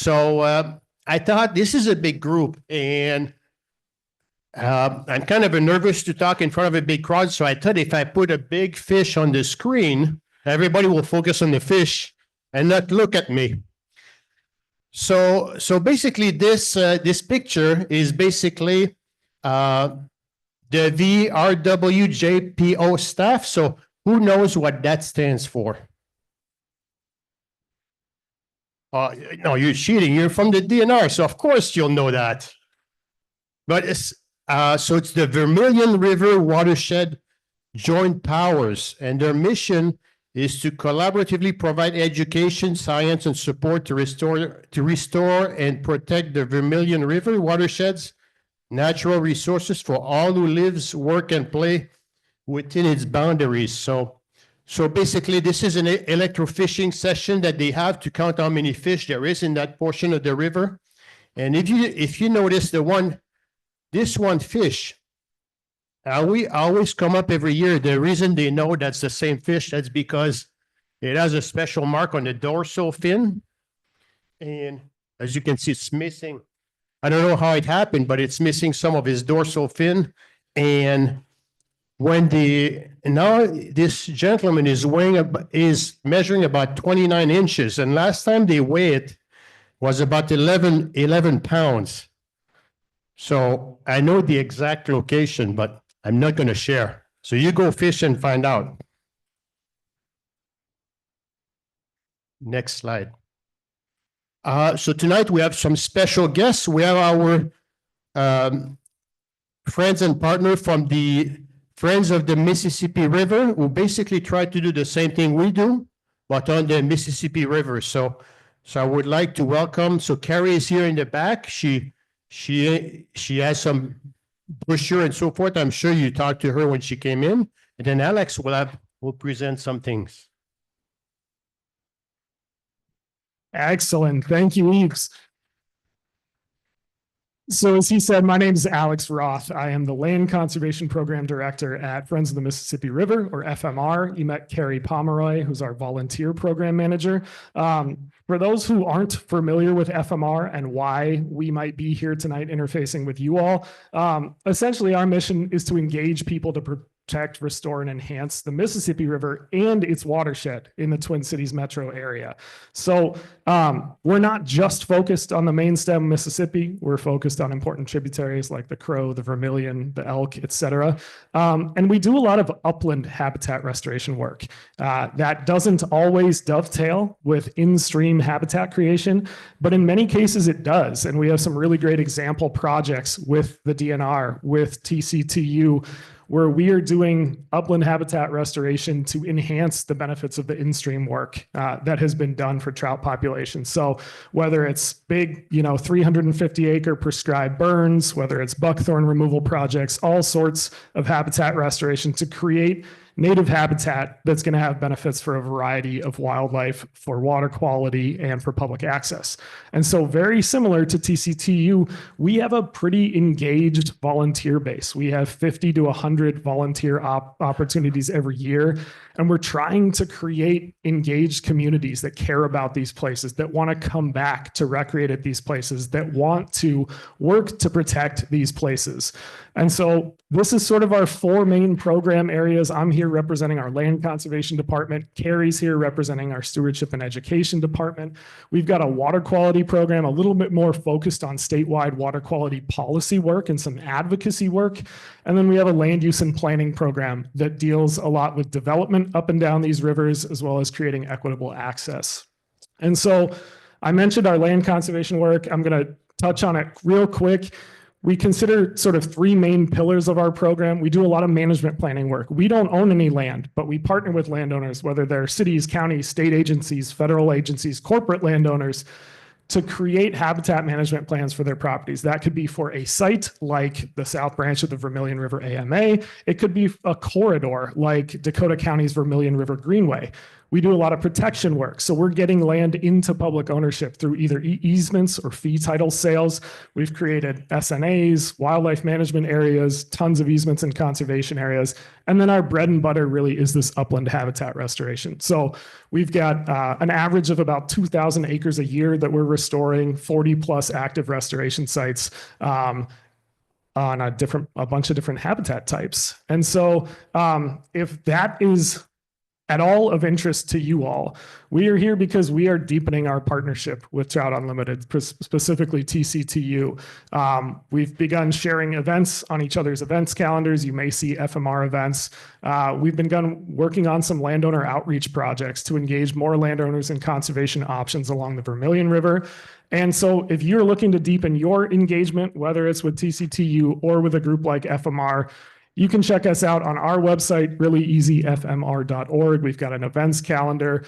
So I thought this is a big group, and I'm kind of nervous to talk in front of a big crowd. So I thought if I put a big fish on the screen, everybody will focus on the fish and not look at me. So basically, this picture is basically the VRWJPO staff. So who knows what that stands for? No, you're cheating. You're from the DNR, so of course you'll know that. But it's so it's the Vermillion River Watershed Joint Powers, and their mission is to collaboratively provide education, science, and support to restore and protect the Vermillion River watershed's natural resources for all who lives, work, and play within its boundaries. So basically, this is an electrofishing session that they have to count how many fish there is in that portion of the river. And if you notice this one fish, we always come up every year. The reason they know that's the same fish, that's because it has a special mark on the dorsal fin. And as you can see, it's missing. I don't know how it happened, but it's missing some of his dorsal fin. And now this gentleman is measuring about 29 inches. And last time they weighed it was about 11 pounds. So I know the exact location, but I'm not going to share. So you go fish and find out. Next slide. So tonight we have some special guests. We have our friends and partner from the Friends of the Mississippi River, who basically try to do the same thing we do, but on the Mississippi River. So I would like to welcome. So Carrie is here in the back. She has some brochure and so forth. I'm sure you talked to her when she came in. And then Alex will present some things. Excellent. Thank you, Yves. So as he said, my name is Alex Roth. I am the Land Conservation Program Director at Friends of the Mississippi River, or FMR. You met Carrie Pomeroy, who's our volunteer program manager. For those who aren't familiar with FMR and why we might be here tonight interfacing with you all, essentially our mission is to engage people to protect, restore, and enhance the Mississippi River and its watershed in the Twin Cities metro area. So we're not just focused on the main stem Mississippi. We're focused on important tributaries like the Crow, the Vermilion, the Elk, et cetera. And we do a lot of upland habitat restoration work. That doesn't always dovetail with in-stream habitat creation, but in many cases it does. And we have some really great example projects with the DNR, with TCTU, where we are doing upland habitat restoration to enhance the benefits of the in-stream work that has been done for trout populations. So whether it's big, 350 acre prescribed burns, whether it's buckthorn removal projects, all sorts of habitat restoration to create native habitat that's going to have benefits for a variety of wildlife, for water quality, and for public access. And so very similar to TCTU, we have a pretty engaged volunteer base. We have 50 to 100 volunteer opportunities every year. And we're trying to create engaged communities that care about these places, that want to come back to recreate at these places, that want to work to protect these places. And so this is sort of our four main program areas. I'm here representing our Land Conservation Department. Carrie's here representing our Stewardship and Education Department. We've got a water quality program, a little bit more focused on statewide water quality policy work and some advocacy work. And then we have a land use and planning program that deals a lot with development up and down these rivers, as well as creating equitable access. And so I mentioned our land conservation work. I'm going to touch on it real quick. We consider sort of three main pillars of our program. We do a lot of management planning work. We don't own any land, but we partner with landowners, whether they're cities, counties, state agencies, federal agencies, corporate landowners, to create habitat management plans for their properties. That could be for a site like the South Branch of the Vermillion River AMA. It could be a corridor like Dakota County's Vermillion River Greenway. We do a lot of protection work. So we're getting land into public ownership through either easements or fee title sales. We've created SNAs, wildlife management areas, tons of easements and conservation areas. And then our bread and butter really is this upland habitat restoration. So we've got an average of about 2,000 acres a year that we're restoring, 40 plus active restoration sites. On a bunch of different habitat types. And so if that is at all of interest to you all, we are here because we are deepening our partnership with Trout Unlimited, specifically TCTU. We've begun sharing events on each other's events calendars. You may see FMR events. We've begun working on some landowner outreach projects to engage more landowners in conservation options along the Vermillion River. And so if you're looking to deepen your engagement, whether it's with TCTU or with a group like FMR, you can check us out on our website, really easy, fmr.org. We've got an events calendar.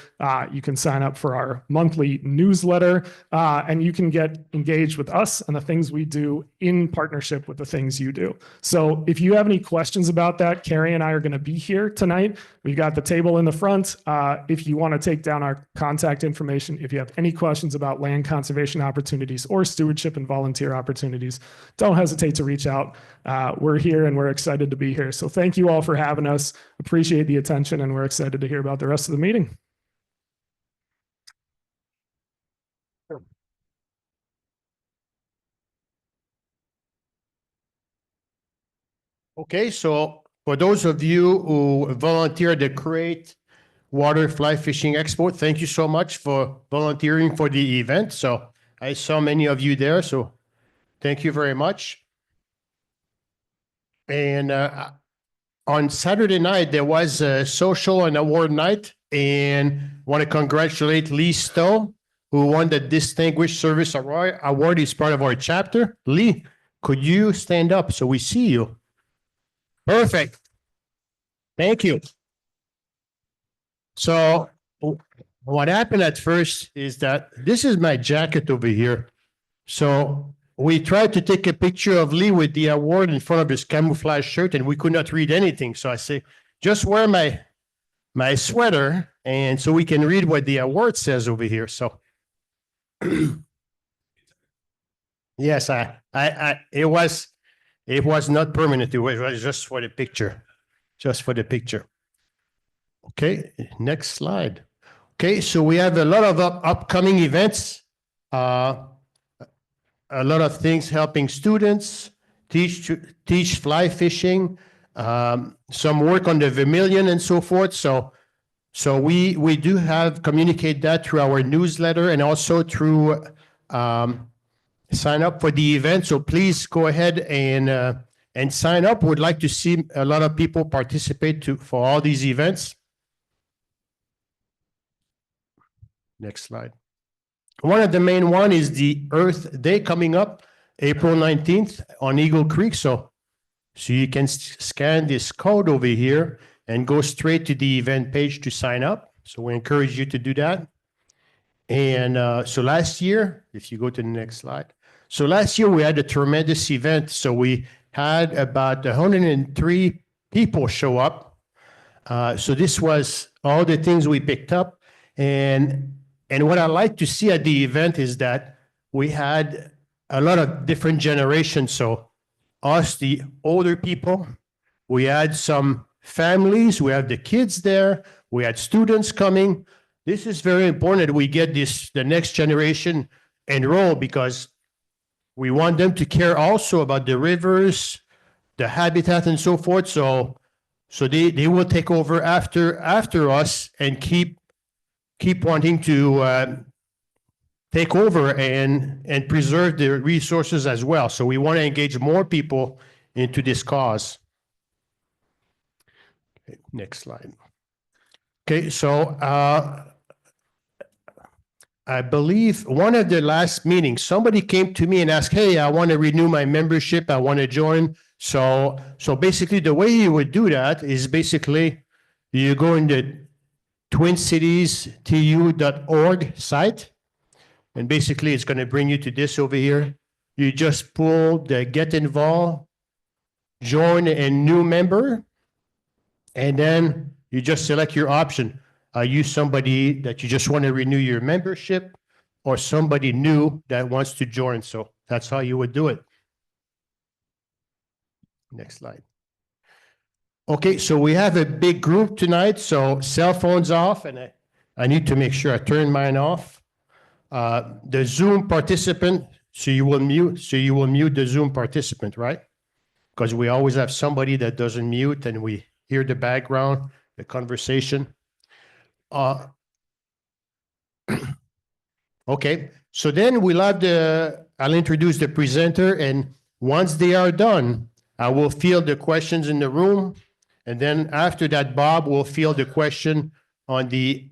You can sign up for our monthly newsletter, and you can get engaged with us and the things we do in partnership with the things you do. So if you have any questions about that, Carrie and I are going to be here tonight. We've got the table in the front. If you want to take down our contact information, if you have any questions about land conservation opportunities or stewardship and volunteer opportunities, don't hesitate to reach out. We're here and we're excited to be here. So thank you all for having us. Appreciate the attention, and we're excited to hear about the rest of the meeting. Okay, so for those of you who volunteered to create Water Fly Fishing Expo, thank you so much for volunteering for the event. So I saw many of you there, so thank you very much. And on Saturday night, there was a social and award night, and want to congratulate Lee Stowe, who won the Distinguished Service Award. He's part of our chapter. Lee, could you stand up so we see you? Perfect. Thank you. So what happened at first is that this is my jacket over here. So we tried to take a picture of Lee with the award in front of his camouflage shirt, and we could not read anything. So I say, just wear my sweater, and so we can read what the award says over here. So yes, it was not permanent. It was just for the picture, just for the picture. Okay, next slide. Okay, so we have a lot of upcoming events. A lot of things helping students teach fly fishing, some work on the Vermilion and so forth. So we do have communicate that through our newsletter and also through sign up for the event. So please go ahead and sign up. Would like to see a lot of people participate for all these events. Next slide. One of the main one is the Earth Day coming up April 19th on Eagle Creek. So you can scan this code over here and go straight to the event page to sign up. So we encourage you to do that. And so last year, if you go to the next slide. So last year we had a tremendous event. So we had about 103 people show up. So this was all the things we picked up. And what I like to see at the event is that we had a lot of different generations. So us, the older people, we had some families, we have the kids there, we had students coming. This is very important that we get the next generation enrolled, because we want them to care also about the rivers, the habitat and so forth. So they will take over after us and keep wanting to take over and preserve the resources as well. So we want to engage more people into this cause. Okay, next slide. Okay, so I believe one of the last meetings, somebody came to me and asked, hey, I want to renew my membership. I want to join. So basically the way you would do that is basically you go in the TwincitiesTU.org site, and basically it's going to bring you to this over here. You just pull the get involved, join a new member, and then you just select your option. Are you somebody that you just want to renew your membership or somebody new that wants to join? So that's how you would do it. Next slide. Okay, so we have a big group tonight, so cell phones off, and I need to make sure I turn mine off. The Zoom participant, so you will mute the Zoom participant, right? Because we always have somebody that doesn't mute and we hear the background, the conversation. Okay, so then I'll introduce the presenter, and once they are done, I will field the questions in the room. And then after that, Bob will field the question on the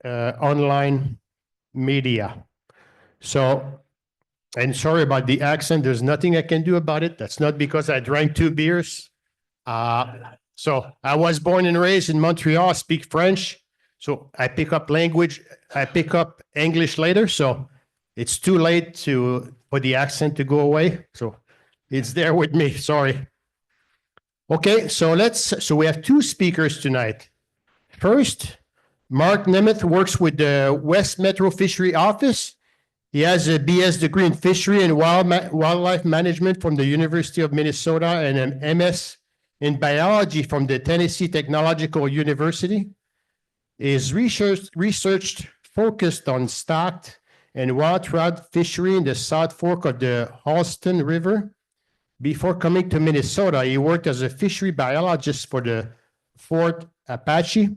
online media. So, and sorry about the accent. There's nothing I can do about it. That's not because I drank 2 beers. So I was born and raised in Montreal, speak French. So I pick up language. I pick up English later. So it's too late for the accent to go away. So it's there with me. Sorry. Okay, so we have 2 speakers tonight. First, Mark Nemeth works with the West Metro Fishery Office. He has a BS degree in fishery and wildlife management from the University of Minnesota and an MS in biology from the Tennessee Technological University. His research focused on stocked and wild trout fishery in the South Fork of the Holston River. Before coming to Minnesota, he worked as a fishery biologist for the Fort Apache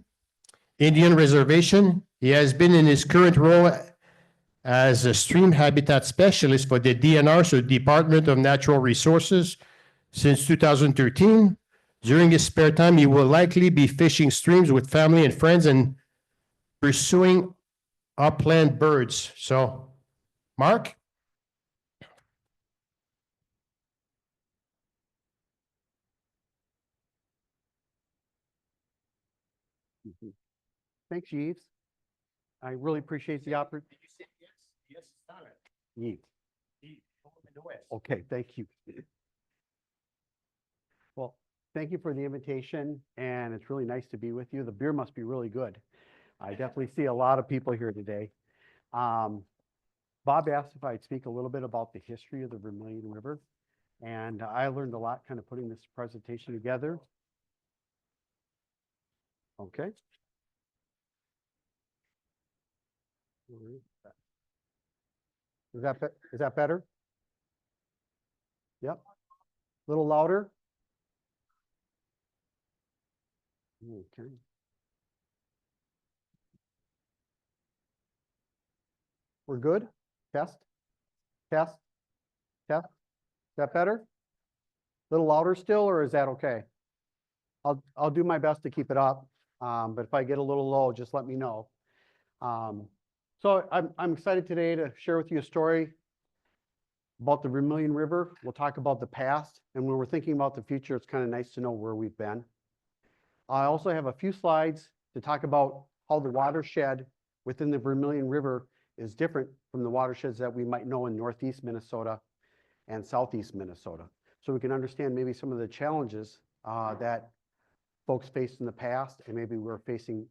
Indian Reservation. He has been in his current role as a stream habitat specialist for the DNR, so Department of Natural Resources, since 2013. During his spare time, he will likely be fishing streams with family and friends and pursuing upland birds. So, Mark? Thanks, Yves. I really appreciate the opportunity. Did you say yes? Yes, it's Yves. Okay, thank you. Well, thank you for the invitation, and it's really nice to be with you. The beer must be really good. I definitely see a lot of people here today. Bob asked if I'd speak a little bit about the history of the Vermillion River, and I learned a lot kind of putting this presentation together. Okay. Is that better? Yep. A little louder. Okay. We're good? Test? Test? Test? Is that better? A little louder still, or is that okay? I'll do my best to keep it up. But if I get a little low, just let me know. So I'm excited today to share with you a story about the Vermillion River. We'll talk about the past, and when we're thinking about the future, it's kind of nice to know where we've been. I also have a few slides to talk about how the watershed within the Vermillion River is different from the watersheds that we might know in Northeast Minnesota and Southeast Minnesota. So we can understand maybe some of the challenges that folks faced in the past and maybe we're facing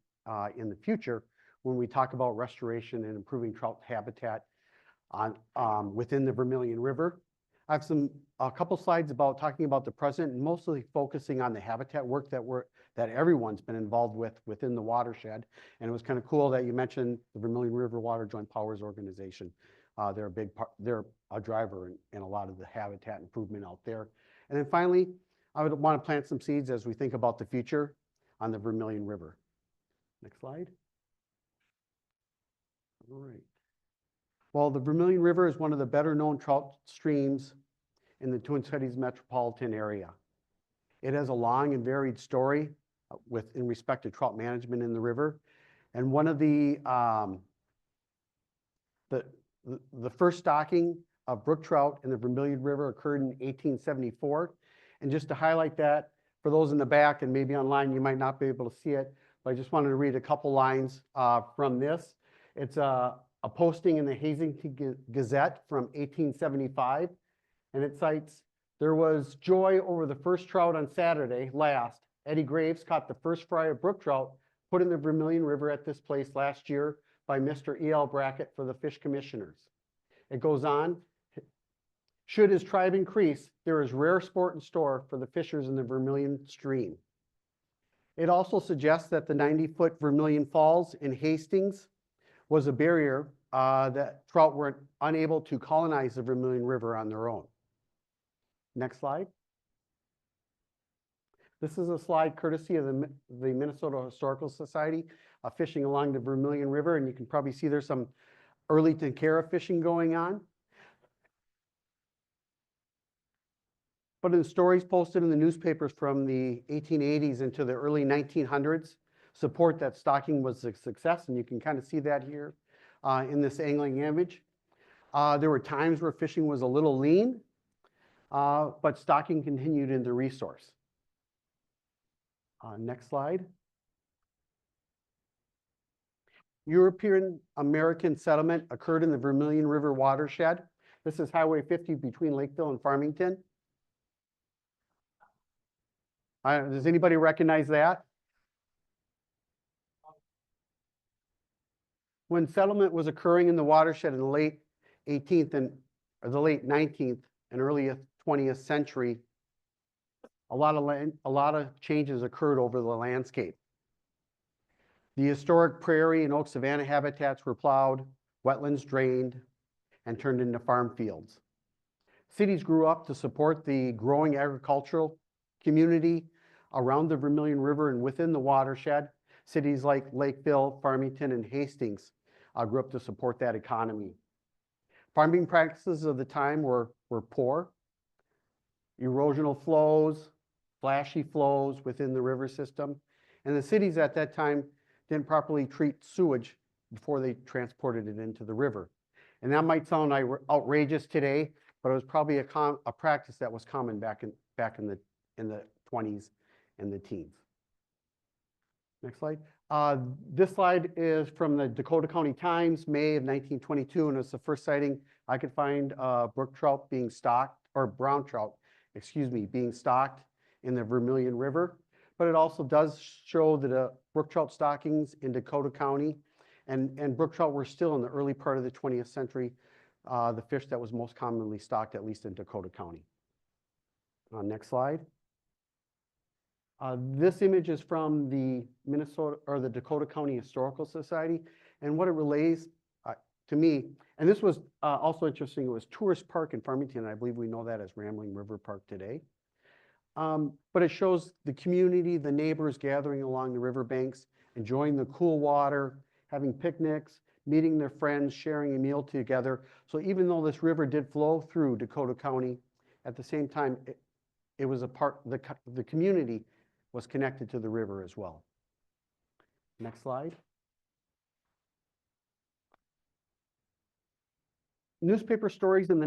in the future when we talk about restoration and improving trout habitat within the Vermillion River. I have a couple slides about talking about the present and mostly focusing on the habitat work that everyone's been involved with within the watershed. And it was kind of cool that you mentioned the Vermillion River Water Joint Powers Organization. They're a big part, they're a driver in a lot of the habitat improvement out there. And then finally, I would want to plant some seeds as we think about the future on the Vermillion River. Next slide. All right. Well, the Vermillion River is one of the better known trout streams in the Twin Cities metropolitan area. It has a long and varied story in respect to trout management in the river. And one of the first stocking of brook trout in the Vermillion River occurred in 1874. And just to highlight that, for those in the back and maybe online, you might not be able to see it, but I just wanted to read a couple lines from this. It's a posting in the Hazington Gazette from 1875, and it cites, "There was joy over the first trout on Saturday last. Eddie Graves caught the first fry of brook trout put in the Vermillion River at this place last year by Mr. E.L. Brackett for the fish commissioners. It goes on, should his tribe increase, there is rare sport in store for the fishers in the Vermillion stream. It also suggests that the 90-foot Vermillion Falls in Hastings was a barrier that trout were unable to colonize the Vermillion River on their own. Next slide. This is a slide courtesy of the Minnesota Historical Society fishing along the Vermillion River, and you can probably see there's some early Tenkara fishing going on. But in stories posted in the newspapers from the 1880s into the early 1900s support that stocking was a success, and you can kind of see that here in this angling image. There were times where fishing was a little lean, but stocking continued in the resource. Next slide. European American settlement occurred in the Vermillion River watershed. This is Highway 50 between Lakeville and Farmington. Does anybody recognize that? When settlement was occurring in the watershed in the late 18th or the late 19th and early 20th century, a lot of changes occurred over the landscape. The historic prairie and oak savanna habitats were plowed, wetlands drained, and turned into farm fields. Cities grew up to support the growing agricultural community around the Vermillion River and within the watershed. Cities like Lakeville, Farmington, and Hastings grew up to support that economy. Farming practices of the time were poor. Erosional flows, flashy flows within the river system, and the cities at that time didn't properly treat sewage before they transported it into the river. And that might sound outrageous today, but it was probably a practice that was common back in the 20s and the teens. Next slide. This slide is from the Dakota County Times, May of 1922, and it's the first sighting I could find brook trout being stocked, or brown trout, excuse me, being stocked in the Vermillion River. But it also does show that brook trout stockings in Dakota County, and brook trout were still in the early part of the 20th century, the fish that was most commonly stocked, at least in Dakota County. Next slide. This image is from the Minnesota or the Dakota County Historical Society, and what it relays to me, and this was also interesting, it was Tourist Park in Farmington, and I believe we know that as Rambling River Park today. But it shows the community, the neighbors gathering along the riverbanks, enjoying the cool water, having picnics, meeting their friends, sharing a meal together. So even though this river did flow through Dakota County, at the same time, it was a part, the community was connected to the river as well. Next slide. Newspaper stories in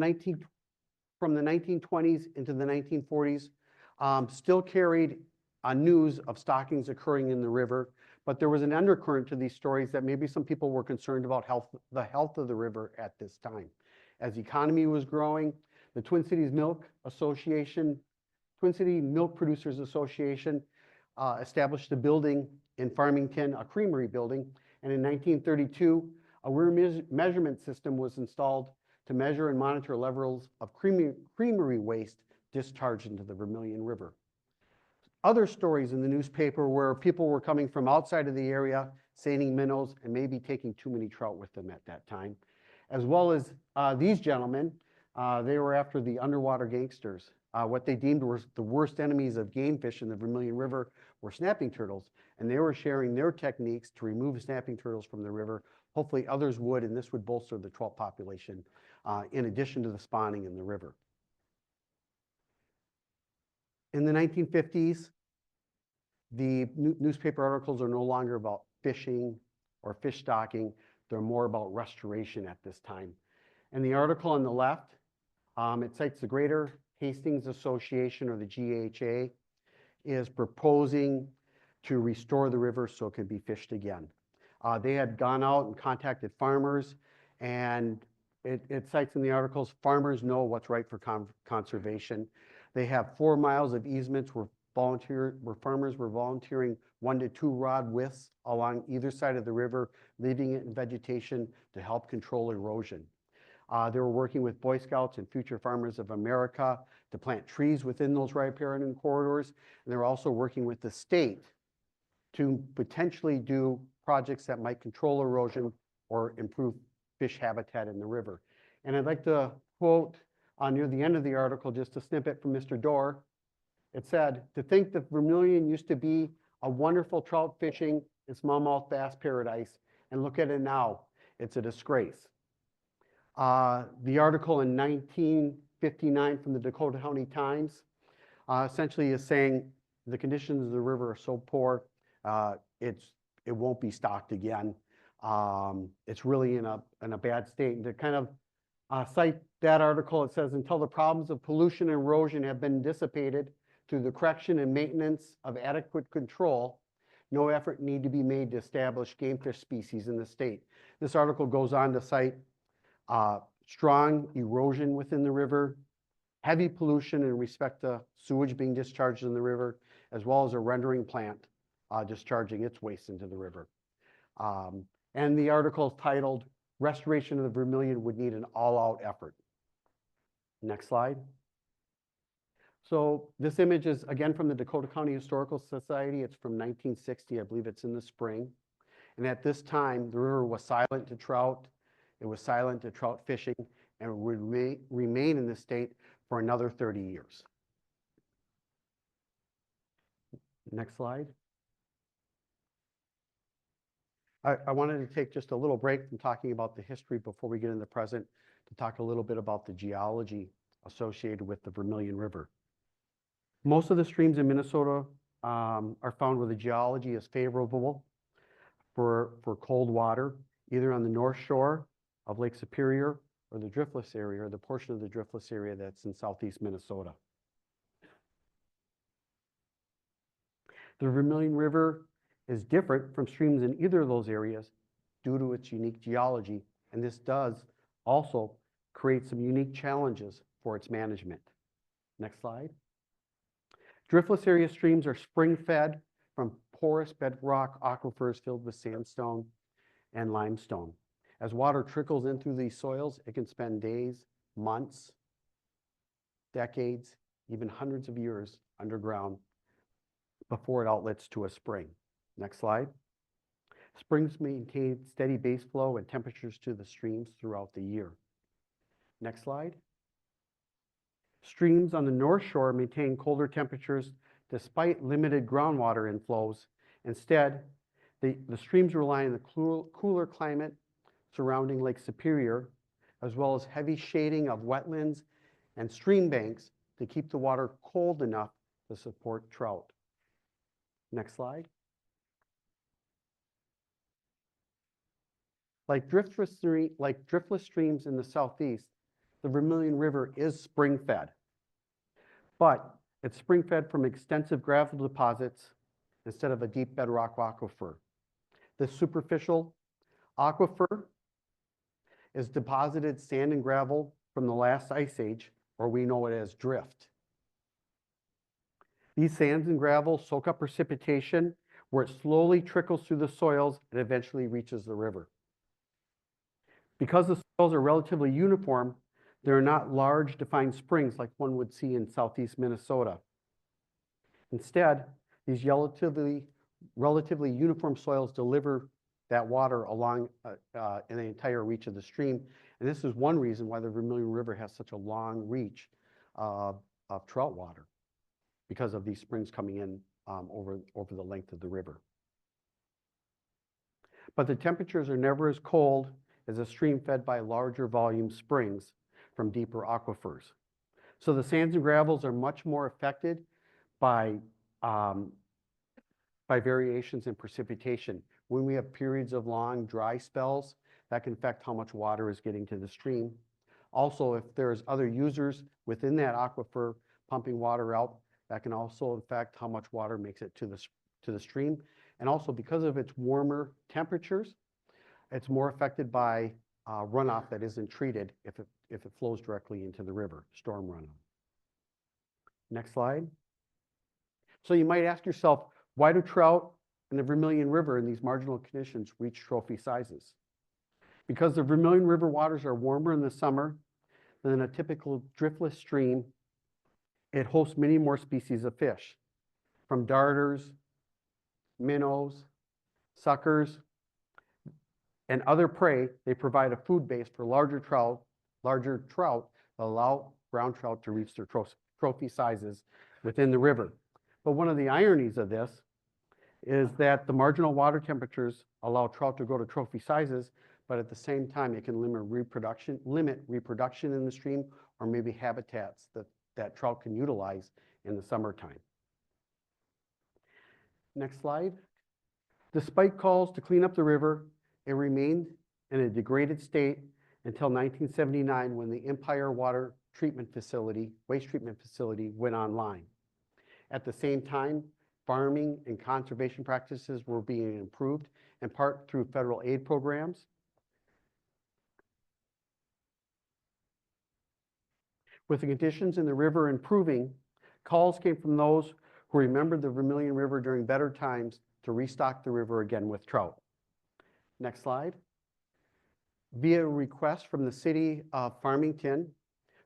from the 1920s into the 1940s still carried news of stockings occurring in the river, but there was an undercurrent to these stories that maybe some people were concerned about the health of the river at this time. As the economy was growing, the Twin Cities Milk Association, Twin City Milk Producers Association established a building in Farmington, a creamery building, and in 1932, a rear measurement system was installed to measure and monitor levels of creamery waste discharged into the Vermillion River. Other stories in the newspaper where people were coming from outside of the area, seining minnows, and maybe taking too many trout with them at that time, as well as these gentlemen. They were after the underwater gangsters. What they deemed were the worst enemies of game fish in the Vermillion River were snapping turtles, and they were sharing their techniques to remove snapping turtles from the river. Hopefully others would, and this would bolster the trout population in addition to the spawning in the river. In the 1950s, the newspaper articles are no longer about fishing or fish stocking. They're more about restoration at this time. And the article on the left, it cites the Greater Hastings Association, or the GHA, is proposing to restore the river so it could be fished again. They had gone out and contacted farmers, and it cites in the articles, farmers know what's right for conservation. They have 4 miles of easements farmers were volunteering 1 to 2 rod widths along either side of the river, leaving it in vegetation to help control erosion. They were working with Boy Scouts and Future Farmers of America to plant trees within those riparian corridors. And they were also working with the state to potentially do projects that might control erosion or improve fish habitat in the river. And I'd like to quote near the end of the article, just a snippet from Mr. Dorr. It said, "To think that Vermillion used to be a wonderful trout fishing and smallmouth bass paradise, and look at it now, it's a disgrace." The article in 1959 from the Dakota County Times essentially is saying the conditions of the river are so poor, it won't be stocked again. It's really in a bad state. And to kind of cite that article, it says, "Until the problems of pollution and erosion have been dissipated through the correction and maintenance of adequate control, no effort need to be made to establish game fish species in the state." This article goes on to cite strong erosion within the river, heavy pollution in respect to sewage being discharged in the river, as well as a rendering plant discharging its waste into the river. And the article is titled, "Restoration of the Vermillion Would Need an All-Out Effort." Next slide. So this image is again from the Dakota County Historical Society. It's from 1960. I believe it's in the spring. And at this time, the river was silent to trout. It was silent to trout fishing, and it would remain in the state for another 30 years. Next slide. I wanted to take just a little break from talking about the history before we get into the present to talk a little bit about the geology associated with the Vermillion River. Most of the streams in Minnesota are found where the geology is favorable for cold water, either on the north shore of Lake Superior or the driftless area, or the portion of the driftless area that's in southeast Minnesota. The Vermillion River is different from streams in either of those areas due to its unique geology, and this does also create some unique challenges for its management. Next slide. Driftless area streams are spring-fed from porous bedrock aquifers filled with sandstone and limestone. As water trickles in through these soils, it can spend days, months, decades, even hundreds of years underground before it outlets to a spring. Next slide. Springs maintain steady base flow and temperatures to the streams throughout the year. Next slide. Streams on the north shore maintain colder temperatures despite limited groundwater inflows. Instead, the streams rely on the cooler climate surrounding Lake Superior, as well as heavy shading of wetlands and stream banks to keep the water cold enough to support trout. Next slide. Like driftless streams in the southeast, the Vermillion River is spring-fed, but it's spring-fed from extensive gravel deposits instead of a deep bedrock aquifer. The superficial aquifer is deposited sand and gravel from the last ice age, or we know it as drift. These sands and gravel soak up precipitation where it slowly trickles through the soils and eventually reaches the river. Because the soils are relatively uniform, there are not large defined springs like one would see in southeast Minnesota. Instead, these relatively uniform soils deliver that water along in the entire reach of the stream. And this is one reason why the Vermillion River has such a long reach of trout water, because of these springs coming in over the length of the river. But the temperatures are never as cold as a stream fed by larger volume springs from deeper aquifers. So the sands and gravels are much more affected by variations in precipitation. When we have periods of long dry spells, that can affect how much water is getting to the stream. Also, if there's other users within that aquifer pumping water out, that can also affect how much water makes it to the stream. And also, because of its warmer temperatures, it's more affected by runoff that isn't treated if it flows directly into the river, storm runoff. Next slide. So you might ask yourself, why do trout in the Vermillion River in these marginal conditions reach trophy sizes? Because the Vermillion River waters are warmer in the summer than a typical driftless stream, it hosts many more species of fish, from darters, minnows, suckers, and other prey. They provide a food base for larger trout that allow brown trout to reach their trophy sizes within the river. But one of the ironies of this is that the marginal water temperatures allow trout to grow to trophy sizes, but at the same time, it can limit reproduction in the stream, or maybe habitats that trout can utilize in the summertime. Next slide. Despite calls to clean up the river, it remained in a degraded state until 1979, when the Empire Water Treatment Facility, waste treatment facility, went online. At the same time, farming and conservation practices were being improved, in part through federal aid programs. With the conditions in the river improving, calls came from those who remembered the Vermillion River during better times to restock the river again with trout. Next slide. Via request from the city of Farmington,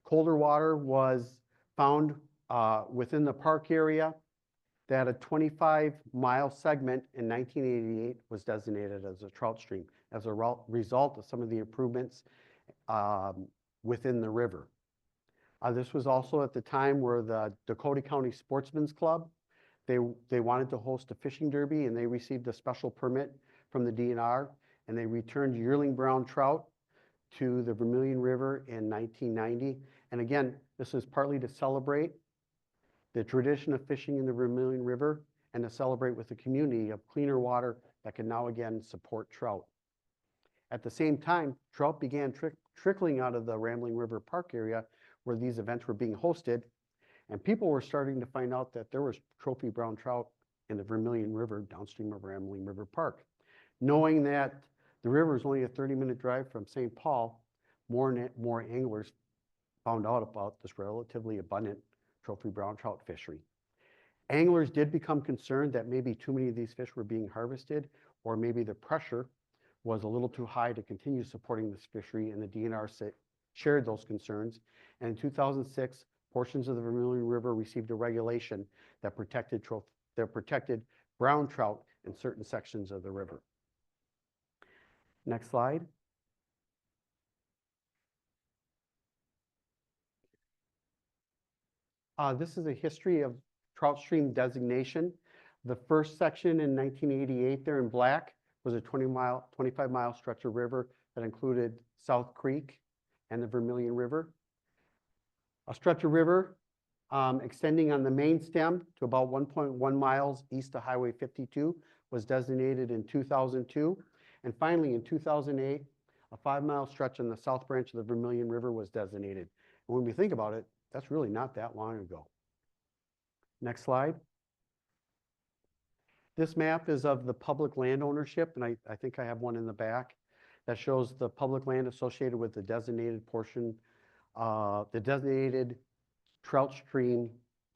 colder water was found within the park area that a 25-mile segment in 1988 was designated as a trout stream as a result of some of the improvements within the river. This was also at the time where the Dakota County Sportsman's Club, they wanted to host a fishing derby, and they received a special permit from the DNR, and they returned yearling brown trout to the Vermillion River in 1990. And again, this is partly to celebrate the tradition of fishing in the Vermillion River and to celebrate with the community of cleaner water that can now again support trout. At the same time, trout began trickling out of the Rambling River Park area where these events were being hosted, and people were starting to find out that there was trophy brown trout in the Vermillion River downstream of Rambling River Park. Knowing that the river is only a 30-minute drive from St. Paul, more anglers found out about this relatively abundant trophy brown trout fishery. Anglers did become concerned that maybe too many of these fish were being harvested, or maybe the pressure was a little too high to continue supporting this fishery, and the DNR shared those concerns. And in 2006, portions of the Vermillion River received a regulation that protected brown trout in certain sections of the river. Next slide. This is a history of trout stream designation. The first section in 1988 there in black was a 25-mile stretch of river that included South Creek and the Vermillion River. A stretch of river extending on the main stem to about 1.1 miles east of Highway 52 was designated in 2002. And finally, in 2008, a 5-mile stretch on the south branch of the Vermillion River was designated. And when we think about it, that's really not that long ago. Next slide. This map is of the public land ownership, and I think I have one in the back that shows the public land associated with the designated portion, the designated trout stream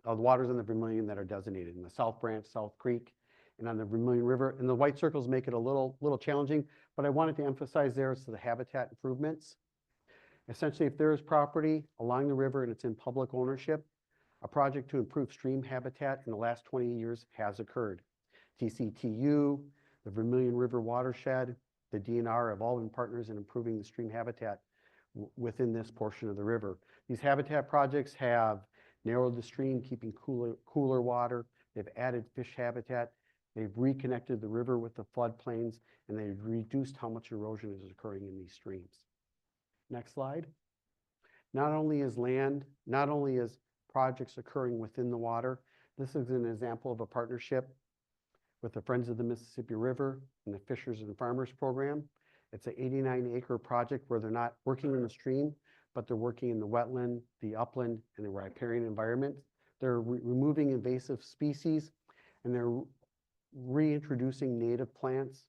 of the waters in the Vermillion that are designated in the South Branch, South Creek, and on the Vermillion River. And the white circles make it a little challenging, but I wanted to emphasize there is the habitat improvements. Essentially, if there is property along the river and it's in public ownership, a project to improve stream habitat in the last 20 years has occurred. TCTU, the Vermillion River Watershed, the DNR have all been partners in improving the stream habitat within this portion of the river. These habitat projects have narrowed the stream, keeping cooler water. They've added fish habitat. They've reconnected the river with the floodplains, and they've reduced how much erosion is occurring in these streams. Next slide. Not only is projects occurring within the water, this is an example of a partnership with the Friends of the Mississippi River and the Fishers and Farmers Program. It's an 89-acre project where they're not working in the stream, but they're working in the wetland, the upland, and the riparian environment. They're removing invasive species, and they're reintroducing native plants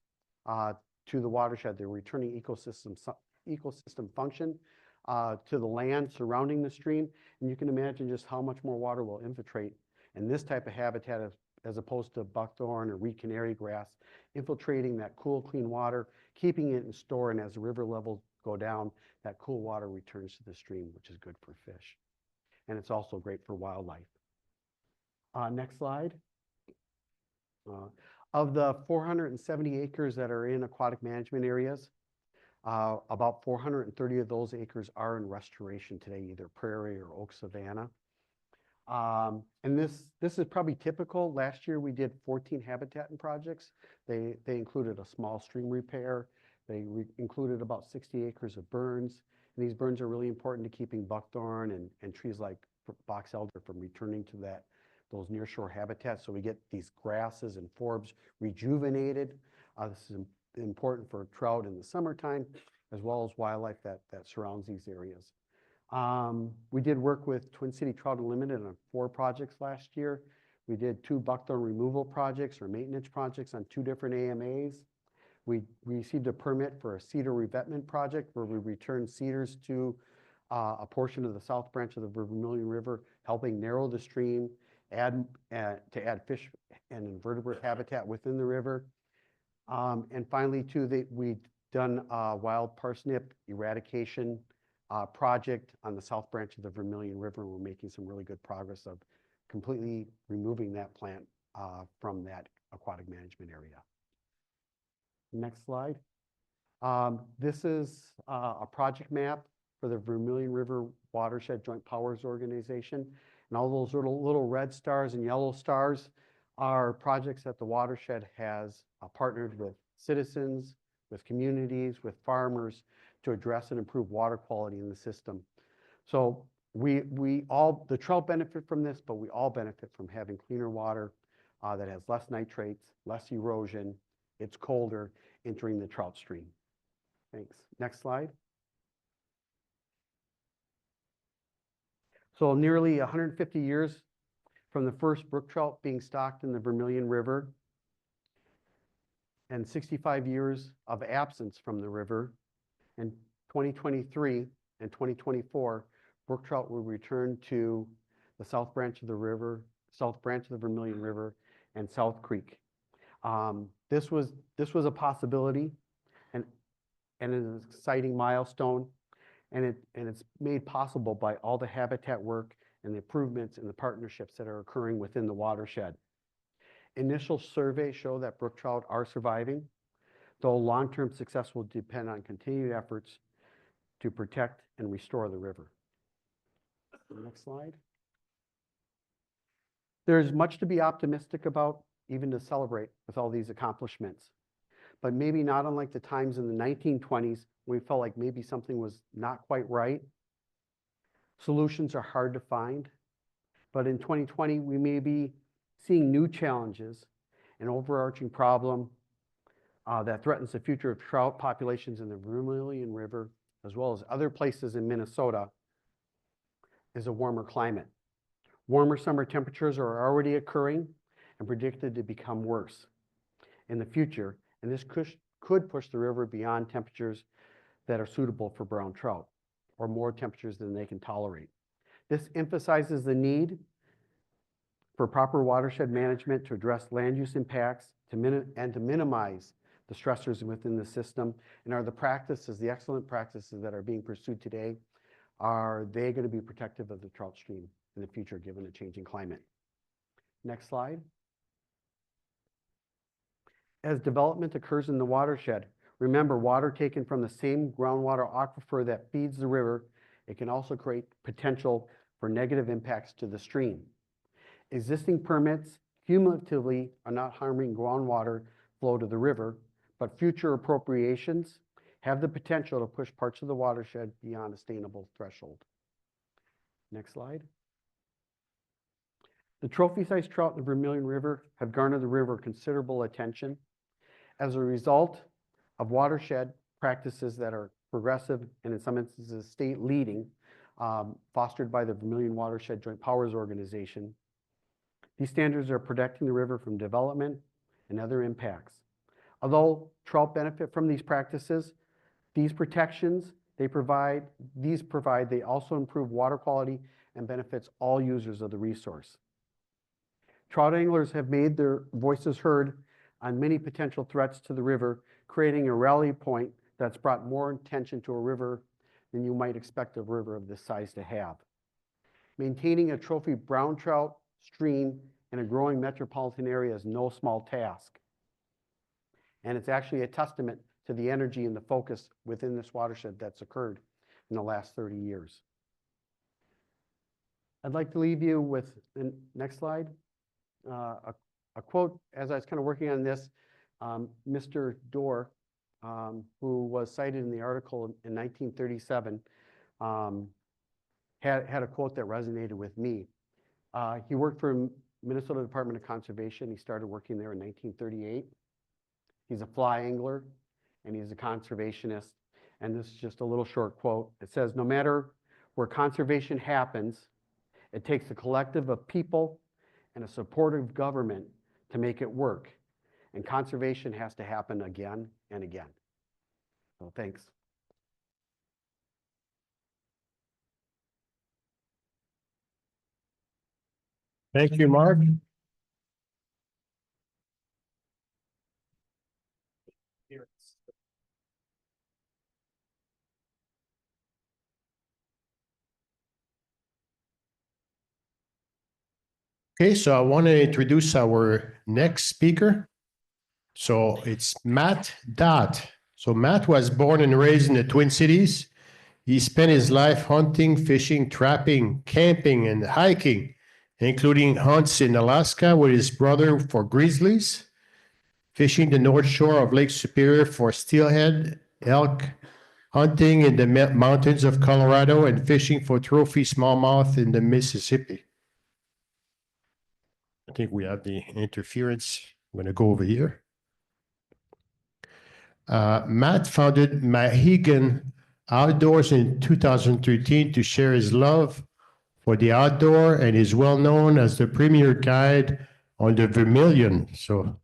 to the watershed. They're returning ecosystem function to the land surrounding the stream. And you can imagine just how much more water will infiltrate And this type of habitat, as opposed to buckthorn or reed canary grass, infiltrating that cool, clean water, keeping it in store, and as the river levels go down, that cool water returns to the stream, which is good for fish. And it's also great for wildlife. Next slide. Of the 470 acres that are in aquatic management areas, about 430 of those acres are in restoration today, either prairie or oak savanna. And this is probably typical. Last year we did 14 habitat projects. They included a small stream repair. They included about 60 acres of burns. And these burns are really important to keeping buckthorn and trees like box elder from returning to those nearshore habitats. So we get these grasses and forbs rejuvenated. This is important for trout in the summertime, as well as wildlife that surrounds these areas. We did work with Twin City Trout Unlimited on 4 projects last year. We did 2 buckthorn removal projects or maintenance projects on 2 different AMAs. We received a permit for a cedar revetment project where we returned cedars to a portion of the south branch of the Vermillion River, helping narrow the stream, to add fish and invertebrate habitat within the river. And finally, too, we've done a wild parsnip eradication project on the south branch of the Vermillion River. We're making some really good progress of completely removing that plant from that aquatic management area. Next slide. This is a project map for the Vermillion River Watershed Joint Powers Organization. And all those little red stars and yellow stars are projects that the watershed has partnered with citizens, with communities, with farmers to address and improve water quality in the system. So the trout benefit from this, but we all benefit from having cleaner water that has less nitrates, less erosion. It's colder entering the trout stream. Thanks. Next slide. So nearly 150 years from the first brook trout being stocked in the Vermillion River, and 65 years of absence from the river. In 2023 and 2024, brook trout will return to the south branch of the river, south branch of the Vermillion River, and South Creek. This was a possibility and an exciting milestone, and it's made possible by all the habitat work and the improvements and the partnerships that are occurring within the watershed. Initial surveys show that brook trout are surviving, though long-term success will depend on continued efforts to protect and restore the river. Next slide. There's much to be optimistic about, even to celebrate with all these accomplishments. But maybe not unlike the times in the 1920s, when we felt like maybe something was not quite right. Solutions are hard to find. But in 2020, we may be seeing new challenges, an overarching problem that threatens the future of trout populations in the Vermillion River, as well as other places in Minnesota, is a warmer climate. Warmer summer temperatures are already occurring and predicted to become worse in the future, and this could push the river beyond temperatures that are suitable for brown trout, or more temperatures than they can tolerate. This emphasizes the need for proper watershed management to address land use impacts and to minimize the stressors within the system. And are the practices, the excellent practices that are being pursued today, are they going to be protective of the trout stream in the future given a changing climate? Next slide. As development occurs in the watershed, remember, water taken from the same groundwater aquifer that feeds the river, it can also create potential for negative impacts to the stream. Existing permits cumulatively are not harming groundwater flow to the river, but future appropriations have the potential to push parts of the watershed beyond a sustainable threshold. Next slide. The trophy-sized trout in the Vermillion River have garnered the river considerable attention as a result of watershed practices that are progressive and in some instances state leading, fostered by the Vermillion Watershed Joint Powers Organization. These standards are protecting the river from development and other impacts. Although trout benefit from these practices, these protections they also improve water quality and benefits all users of the resource. Trout anglers have made their voices heard on many potential threats to the river, creating a rally point that's brought more attention to a river than you might expect a river of this size to have. Maintaining a trophy brown trout stream in a growing metropolitan area is no small task. And it's actually a testament to the energy and the focus within this watershed that's occurred in the last 30 years. I'd like to leave you with the next slide. A quote, as I was kind of working on this, Mr. Dorr, who was cited in the article in 1937, had a quote that resonated with me. He worked for Minnesota Department of Conservation. He started working there in 1938. He's a fly angler and he's a conservationist. And this is just a little short quote. It says, "No matter where conservation happens, it takes a collective of people and a supportive government to make it work. And conservation has to happen again and again." So thanks. Thank you, Mark. Okay, so I want to introduce our next speaker. So it's Matt Doth. So Matt was born and raised in the Twin Cities. He spent his life hunting, fishing, trapping, camping, and hiking, including hunts in Alaska with his brother for grizzlies, fishing the north shore of Lake Superior for steelhead, elk, hunting in the mountains of Colorado, and fishing for trophy smallmouth in the Mississippi. I think we have the interference. I'm going to go over here. Matt founded Mahigan Outdoors in 2013 to share his love for the outdoor, and is well known as the premier guide on the Vermillion, so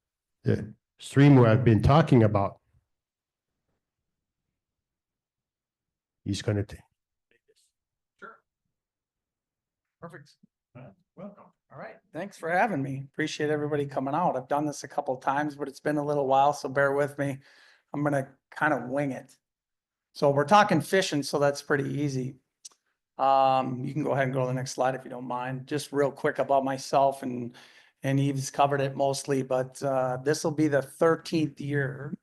the stream where I've been talking about. He's going to take this. Sure. Perfect. Welcome. All right. Thanks for having me. Appreciate everybody coming out. I've done this a couple of times, but it's been a little while, so bear with me. I'm going to kind of wing it. So we're talking fishing, so that's pretty easy. You can go ahead and go to the next slide if you don't mind. Just real quick about myself, and Eve's covered it mostly, but this will be the 13th year.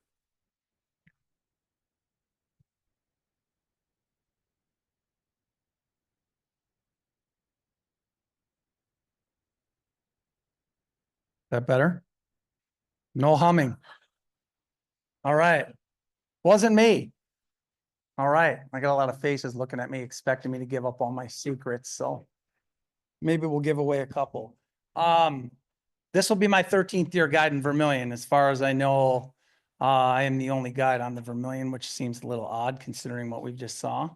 That better? No humming. All right. Wasn't me. All right. I got a lot of faces looking at me, expecting me to give up all my secrets. So maybe we'll give away a couple. This will be my 13th year guide in Vermillion. As far as I know, I am the only guide on the Vermillion, which seems a little odd considering what we just saw.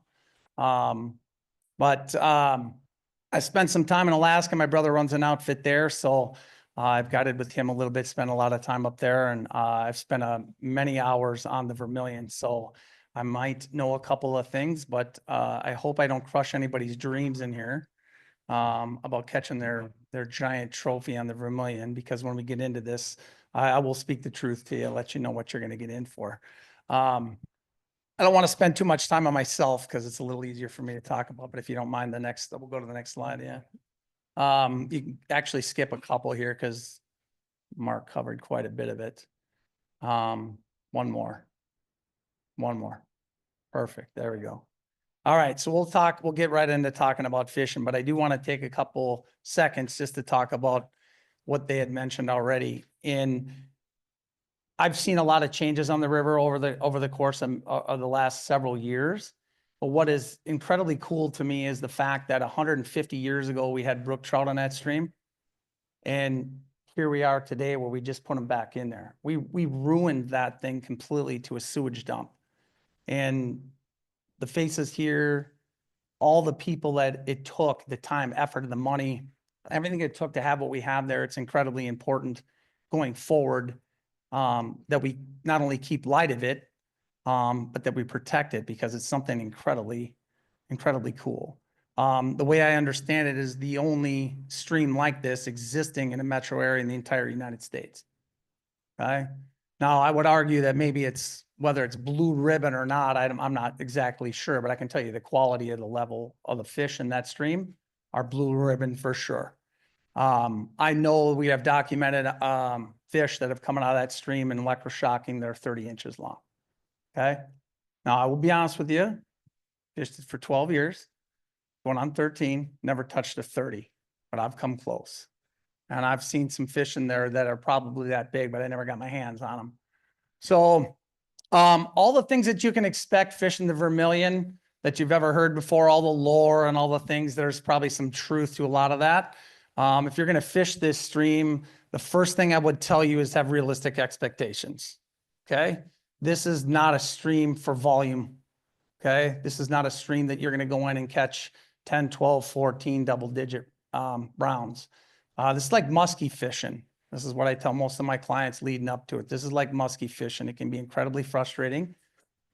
But I spent some time in Alaska. My brother runs an outfit there, so I've guided with him a little bit, spent a lot of time up there, and I've spent many hours on the Vermillion. So I might know a couple of things, but I hope I don't crush anybody's dreams in here about catching their giant trophy on the Vermillion, because when we get into this, I will speak the truth to you, let you know what you're going to get in for. I don't want to spend too much time on myself because it's a little easier for me to talk about, but if you don't mind, we'll go to the next slide. Yeah. You can actually skip a couple here because Mark covered quite a bit of it. One more. Perfect. There we go. All right. So we'll get right into talking about fishing, but I do want to take a couple seconds just to talk about what they had mentioned already. I've seen a lot of changes on the river over the course of the last several years. But what is incredibly cool to me is the fact that 150 years ago, we had brook trout on that stream. And here we are today where we just put them back in there. We ruined that thing completely to a sewage dump. And the faces here, all the people that it took, the time, effort, and the money, everything it took to have what we have there, it's incredibly important going forward that we not only keep light of it, but that we protect it, because it's something incredibly, incredibly cool. The way I understand it is the only stream like this existing in a metro area in the entire United States. Okay. Now, I would argue that maybe it's, whether it's blue ribbon or not, I'm not exactly sure, but I can tell you the quality of the level of the fish in that stream are blue ribbon for sure. I know we have documented, fish that have come out of that stream and electroshocking, they're 30 inches long. Okay. Now, I will be honest with you, fished it for 12 years, going on 13, never touched a 30, but I've come close. And I've seen some fish in there that are probably that big, but I never got my hands on them. So, all the things that you can expect fishing the Vermillion that you've ever heard before, all the lore and all the things, there's probably some truth to a lot of that. If you're going to fish this stream, the first thing I would tell you is have realistic expectations. Okay. This is not a stream for volume. Okay. This is not a stream that you're going to go in and catch 10, 12, 14 double digit, browns. This is like muskie fishing. This is what I tell most of my clients leading up to it. This is like muskie fishing. It can be incredibly frustrating.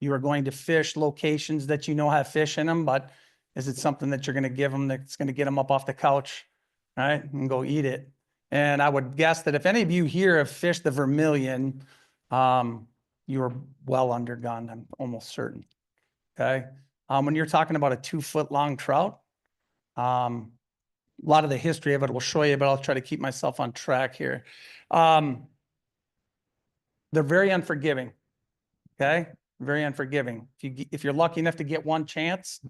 You are going to fish locations that you know have fish in them, but is it something that you're going to give them that's going to get them up off the couch, right, and go eat it? And I would guess that if any of you here have fished the Vermillion, you are well undergunned, I'm almost certain. Okay. When you're talking about a 2-foot long trout, a lot of the history of it will show you, but I'll try to keep myself on track here. They're very unforgiving. Okay. Very unforgiving. If you're lucky enough to get one chance,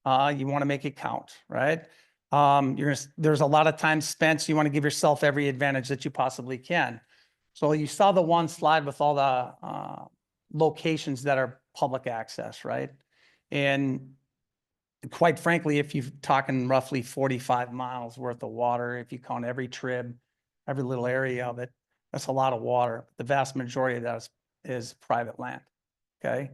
you want to make it count, right? There's a lot of time spent, so you want to give yourself every advantage that you possibly can. So you saw the one slide with all the locations that are public access, right? And quite frankly, if you're talking roughly 45 miles worth of water, if you count every trib, every little area of it, that's a lot of water. The vast majority of that is private land. Okay.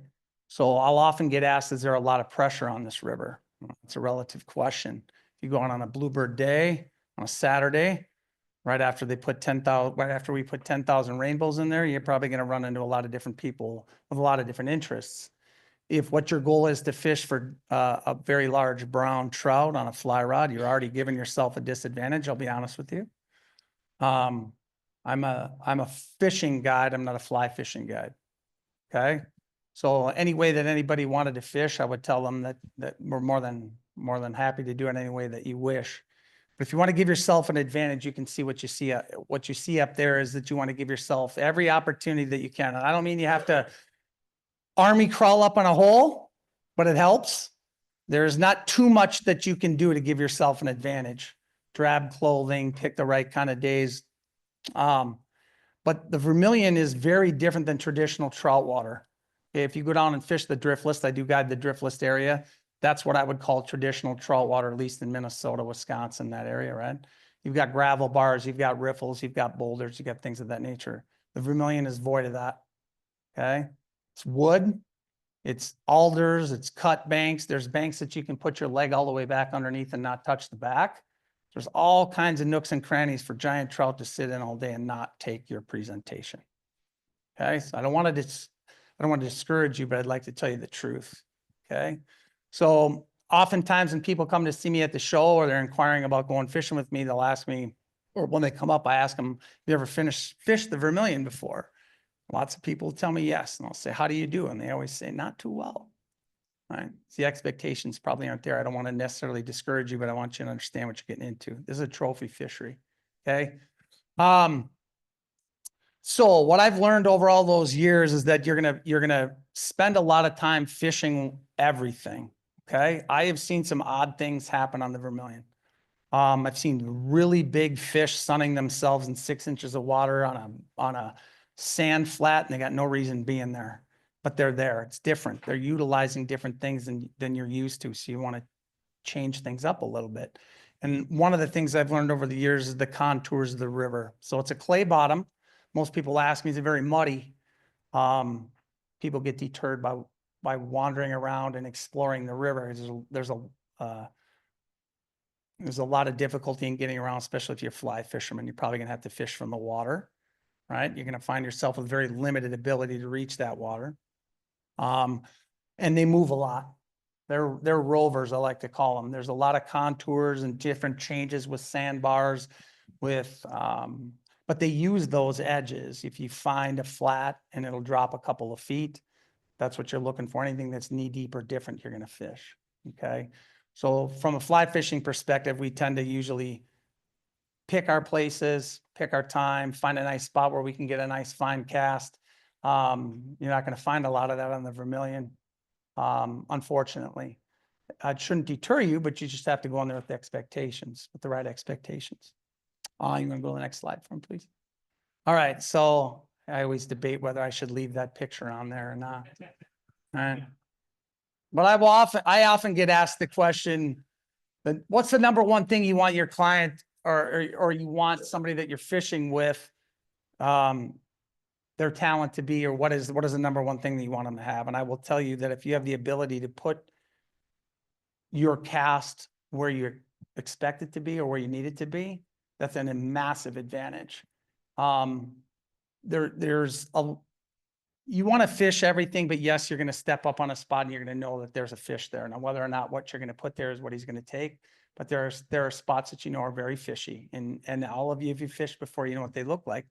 So I'll often get asked, is there a lot of pressure on this river? It's a relative question. If you go on a bluebird day on a Saturday, right after we put 10,000 rainbows in there, you're probably going to run into a lot of different people with a lot of different interests. If what your goal is to fish for a very large brown trout on a fly rod, you're already giving yourself a disadvantage. I'll be honest with you. I'm a fishing guide. I'm not a fly fishing guide. Okay. So any way that anybody wanted to fish, I would tell them that we're more than happy to do it any way that you wish. But if you want to give yourself an advantage, you can see what you see. What you see up there is that you want to give yourself every opportunity that you can. And I don't mean you have to army crawl up on a hole, but it helps. There's not too much that you can do to give yourself an advantage. Drab clothing, pick the right kind of days. But the Vermillion is very different than traditional trout water. If you go down and fish the drift list, I do guide the drift list area. That's what I would call traditional trout water, at least in Minnesota, Wisconsin, that area, right? You've got gravel bars, you've got riffles, you've got boulders, you've got things of that nature. The Vermillion is void of that. Okay. It's wood, it's alders, it's cut banks. There's banks that you can put your leg all the way back underneath and not touch the back. There's all kinds of nooks and crannies for giant trout to sit in all day and not take your presentation. Okay, so I don't want to discourage you, but I'd like to tell you the truth. Okay, so oftentimes when people come to see me at the show or they're inquiring about going fishing with me, they'll ask me, or when they come up, I ask them, have you ever fished the Vermillion before? Lots of people tell me yes, and I'll say, how do you do? And they always say, not too well. Right? The expectations probably aren't there. I don't want to necessarily discourage you, but I want you to understand what you're getting into. This is a trophy fishery. Okay. So what I've learned over all those years is that you're gonna spend a lot of time fishing everything. Okay. I have seen some odd things happen on the Vermillion. I've seen really big fish sunning themselves in 6 inches of water on a sand flat, and they got no reason being there, but they're there. It's different. They're utilizing different things than you're used to. So you want to change things up a little bit. And one of the things I've learned over the years is the contours of the river. So it's a clay bottom. Most people ask me, is it very muddy? People get deterred by wandering around and exploring the river. There's a lot of difficulty in getting around, especially if you're a fly fisherman. You're probably gonna have to fish from the water, right? You're gonna find yourself with very limited ability to reach that water. And they move a lot. They're rovers, I like to call them. There's a lot of contours and different changes with sandbars with, but they use those edges. If you find a flat and it'll drop a couple of feet, that's what you're looking for. Anything that's knee deep or different, you're going to fish. Okay. So from a fly fishing perspective, we tend to usually pick our places, pick our time, find a nice spot where we can get a nice fine cast. You're not going to find a lot of that on the Vermillion, unfortunately. It shouldn't deter you, but you just have to go on there with the expectations, with the right expectations. You want to go to the next slide for me, please? All right. So I always debate whether I should leave that picture on there or not. All right. But I often get asked the question, what's the number one thing you want your client or you want somebody that you're fishing with, their talent to be, or what is the number one thing that you want them to have? And I will tell you that if you have the ability to put your cast where you expect it to be or where you need it to be, that's a massive advantage. You want to fish everything, but yes, you're going to step up on a spot and you're going to know that there's a fish there. Now, whether or not what you're going to put there is what he's going to take, but there are spots that you know are very fishy, and all of you, if you fished before, you know what they look like.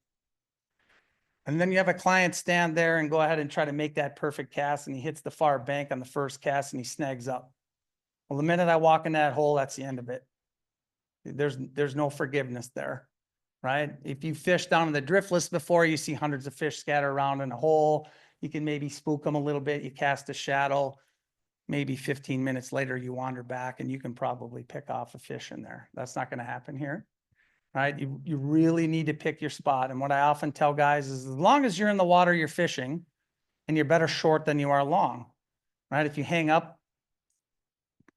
And then you have a client stand there and go ahead and try to make that perfect cast, and he hits the far bank on the first cast and he snags up. Well, the minute I walk in that hole, that's the end of it. There's no forgiveness there, right? If you fish down in the driftless before, you see hundreds of fish scattered around in a hole. You can maybe spook them a little bit. You cast a shadow. Maybe 15 minutes later, you wander back and you can probably pick off a fish in there. That's not going to happen here, right? You really need to pick your spot. And what I often tell guys is, as long as you're in the water, you're fishing, and you're better short than you are long, right? If you hang up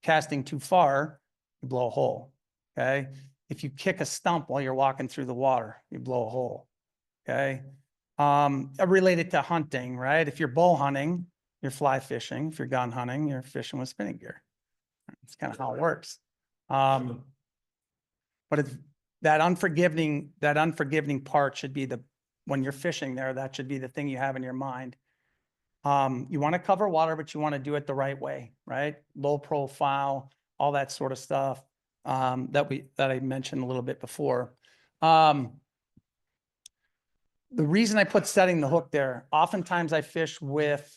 casting too far, you blow a hole, okay? If you kick a stump while you're walking through the water, you blow a hole, okay? Related to hunting, right? If you're bow hunting, you're fly fishing. If you're gun hunting, you're fishing with spinning gear. It's kind of how it works. But it's that unforgiving part should be when you're fishing there, that should be the thing you have in your mind. You want to cover water, but you want to do it the right way, right? Low profile, all that sort of stuff, that I mentioned a little bit before. The reason I put setting the hook there, oftentimes I fish with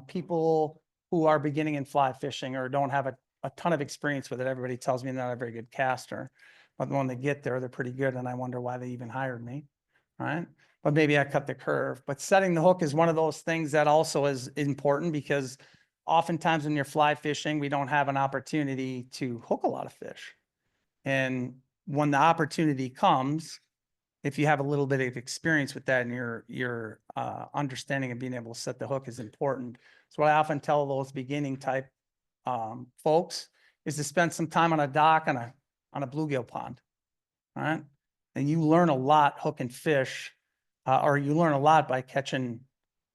people who are beginning in fly fishing or don't have a ton of experience with it. Everybody tells me they're not a very good caster, but when they get there, they're pretty good. And I wonder why they even hired me, right? But maybe I cut the curve. But setting the hook is one of those things that also is important, because oftentimes when you're fly fishing, we don't have an opportunity to hook a lot of fish. And when the opportunity comes, if you have a little bit of experience with that and your understanding of being able to set the hook is important. So what I often tell those beginning type folks is to spend some time on a dock on a bluegill pond, all right? And you learn a lot hooking fish, or you learn a lot by catching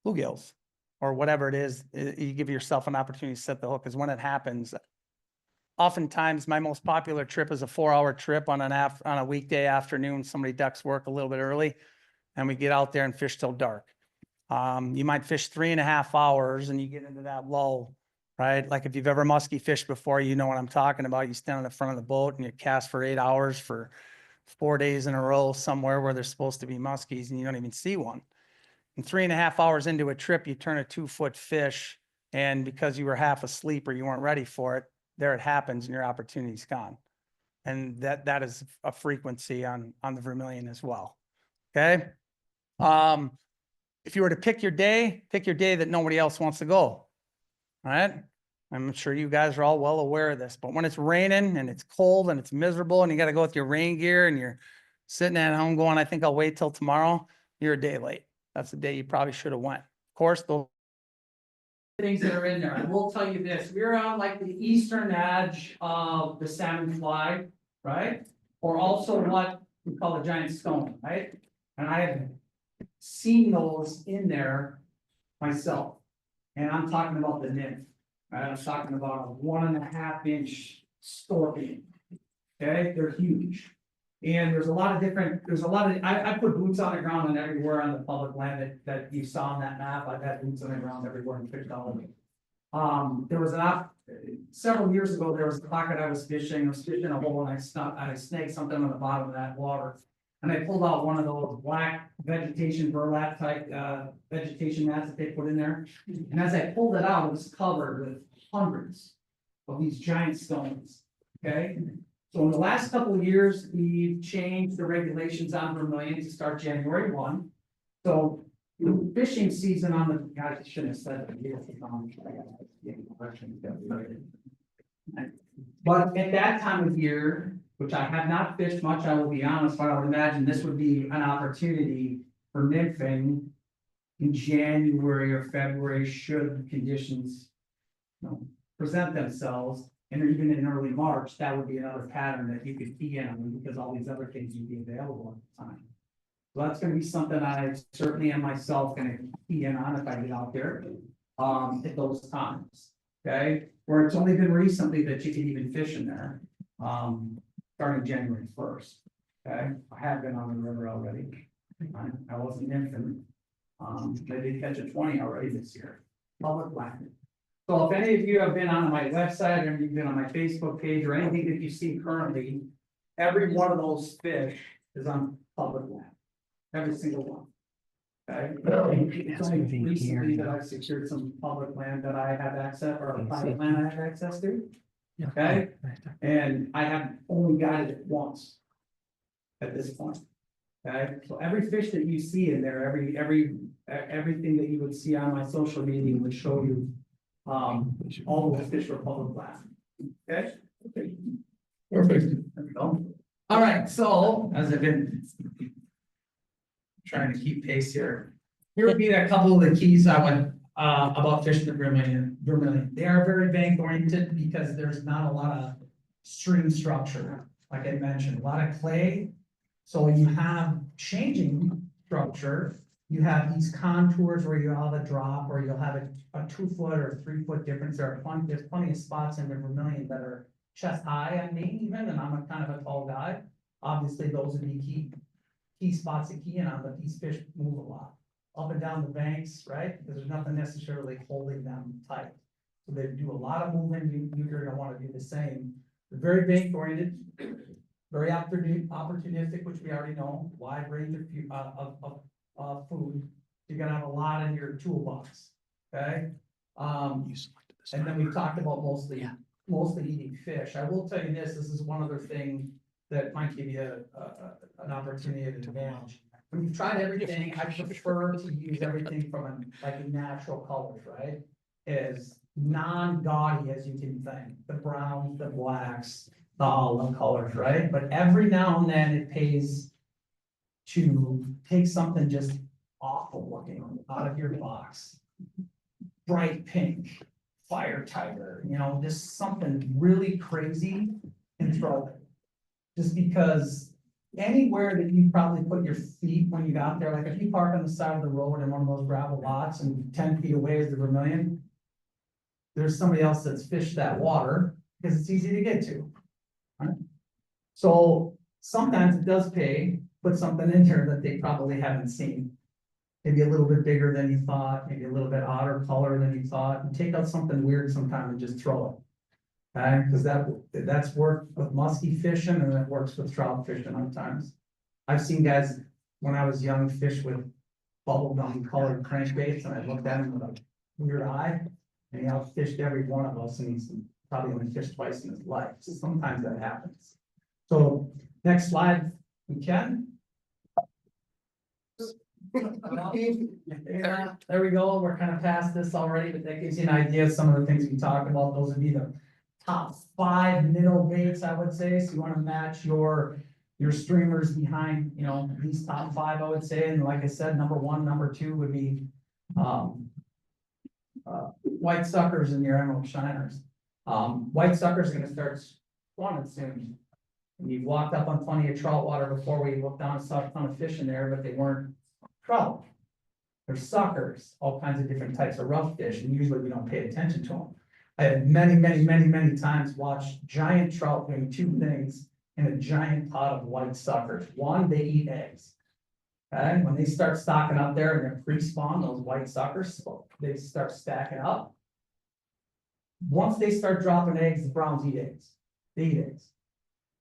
bluegills or whatever it is. You give yourself an opportunity to set the hook, because when it happens, oftentimes my most popular trip is a 4-hour trip on a weekday afternoon. Somebody ducks work a little bit early and we get out there and fish till dark. You might fish 3.5 hours and you get into that lull, right? Like if you've ever musky fished before, you know what I'm talking about. You stand on the front of the boat and you cast for 8 hours for 4 days in a row somewhere where there's supposed to be muskies and you don't even see one. And 3.5 hours into a trip, you turn a 2-foot fish, and because you were half asleep or you weren't ready for it, there it happens and your opportunity's gone. And that is a frequency on the Vermillion as well. Okay. If you were to pick your day that nobody else wants to go. All right. I'm sure you guys are all well aware of this, but when it's raining and it's cold and it's miserable and you got to go with your rain gear and you're sitting at home going, I think I'll wait till tomorrow, you're a day late. That's the day you probably should have went. Of course, those things that are in there. I will tell you this, we're on like the eastern edge of the salmon fly, right? Or also what we call the giant stone, right? And I have seen those in there myself. And I'm talking about the nymph, right? I'm talking about a 1.5-inch scorpion. Okay, they're huge. And there's a lot of I put boots on the ground and everywhere on the public land that you saw on that map. I've had boots on the ground everywhere and fished all of them. There was several years ago, there was a pocket I was fishing a hole and I snaked something on the bottom of that water. And I pulled out one of those black vegetation burlap type, vegetation mats that they put in there. And as I pulled it out, it was covered with hundreds of these giant stones, okay? So in the last couple of years, we've changed the regulations on Vermillion to start January 1. So the fishing season on the, guys, I shouldn't have said that. But at that time of year, which I have not fished much, I will be honest, but I would imagine this would be an opportunity for nymphing in January or February, should conditions, present themselves. And even in early March, that would be another pattern that you could key in on, because all these other things would be available at the time. So that's gonna be something I certainly am myself gonna key in on if I get out there, at those times, okay? Where it's only been recently that you can even fish in there, starting January 1st, okay? I have been on the river already. I wasn't nymphing. I did catch a 20 already this year, public land. So if any of you have been on my website or you've been on my Facebook page or anything that you see currently, every one of those fish is on public land, every single one. Okay, it's only recently that I've secured some public land that I have access, or private land I have access to. Okay, and I have only guided it once at this point. Okay, so every fish that you see in there, everything that you would see on my social media would show you all of the fish were public land. Okay. Perfect. There we go. All right, so as I've been trying to keep pace here, here would be a couple of the keys I went about fishing the Vermillion. They are very bank oriented because there's not a lot of stream structure, like I mentioned, a lot of clay. So you have changing structure. You have these contours where you have a drop, or you'll have a 2 foot or 3 foot difference. There's plenty of spots in the Vermillion that are chest high on me even, and I'm a kind of a tall guy. Obviously, those would be key spots to key in on, but these fish move a lot. Up and down the banks, right? Because there's nothing necessarily holding them tight. So they do a lot of movement. You're gonna want to do the same. They're very bank oriented, very opportunistic, which we already know, wide range of food. You're gonna have a lot in your toolbox, okay? And then we talked about mostly eating fish. I will tell you this is one other thing that might give you an opportunity at advantage. When you've tried everything, I prefer to use everything from like natural colors, right? As non-gaudy as you can think, the browns, the blacks, the olive colors, right? But every now and then it pays to take something just awful looking out of your box. Bright pink, fire tiger, just something really crazy and throw it. Just because anywhere that you probably put your feet when you got there, like if you park on the side of the road in one of those gravel lots and 10 feet away is the Vermillion, there's somebody else that's fished that water because it's easy to get to. Right? So sometimes it does pay, put something in there that they probably haven't seen. Maybe a little bit bigger than you thought, maybe a little bit odder color than you thought, and take out something weird sometime and just throw it. Okay, because that's worked with muskie fishing and it works with trout fishing sometimes. I've seen guys when I was young fish with bubblegum colored crankbaits, and I looked at him with a weird eye, and he outfished every one of us, and he's probably only fished twice in his life. So sometimes that happens. So next slide, we can. Yeah, there we go. We're kind of past this already, but that gives you an idea of some of the things we talked about. Those would be the top 5 minnow baits, I would say. So you want to match your streamers behind, these top 5, I would say. And like I said, number 1, number 2 would be white suckers and your emerald shiners. White suckers are going to start spawning soon. And you've walked up on plenty of trout water before where you looked down and saw a ton of fish in there, but they weren't trout. They're suckers, all kinds of different types of rough fish, and usually we don't pay attention to them. I have many times watched giant trout doing 2 things in a giant pot of white suckers. One, they eat eggs. Okay, when they start stocking up there and they're pre-spawn, those white suckers, they start stacking up. Once they start dropping eggs, the browns eat eggs. They eat eggs.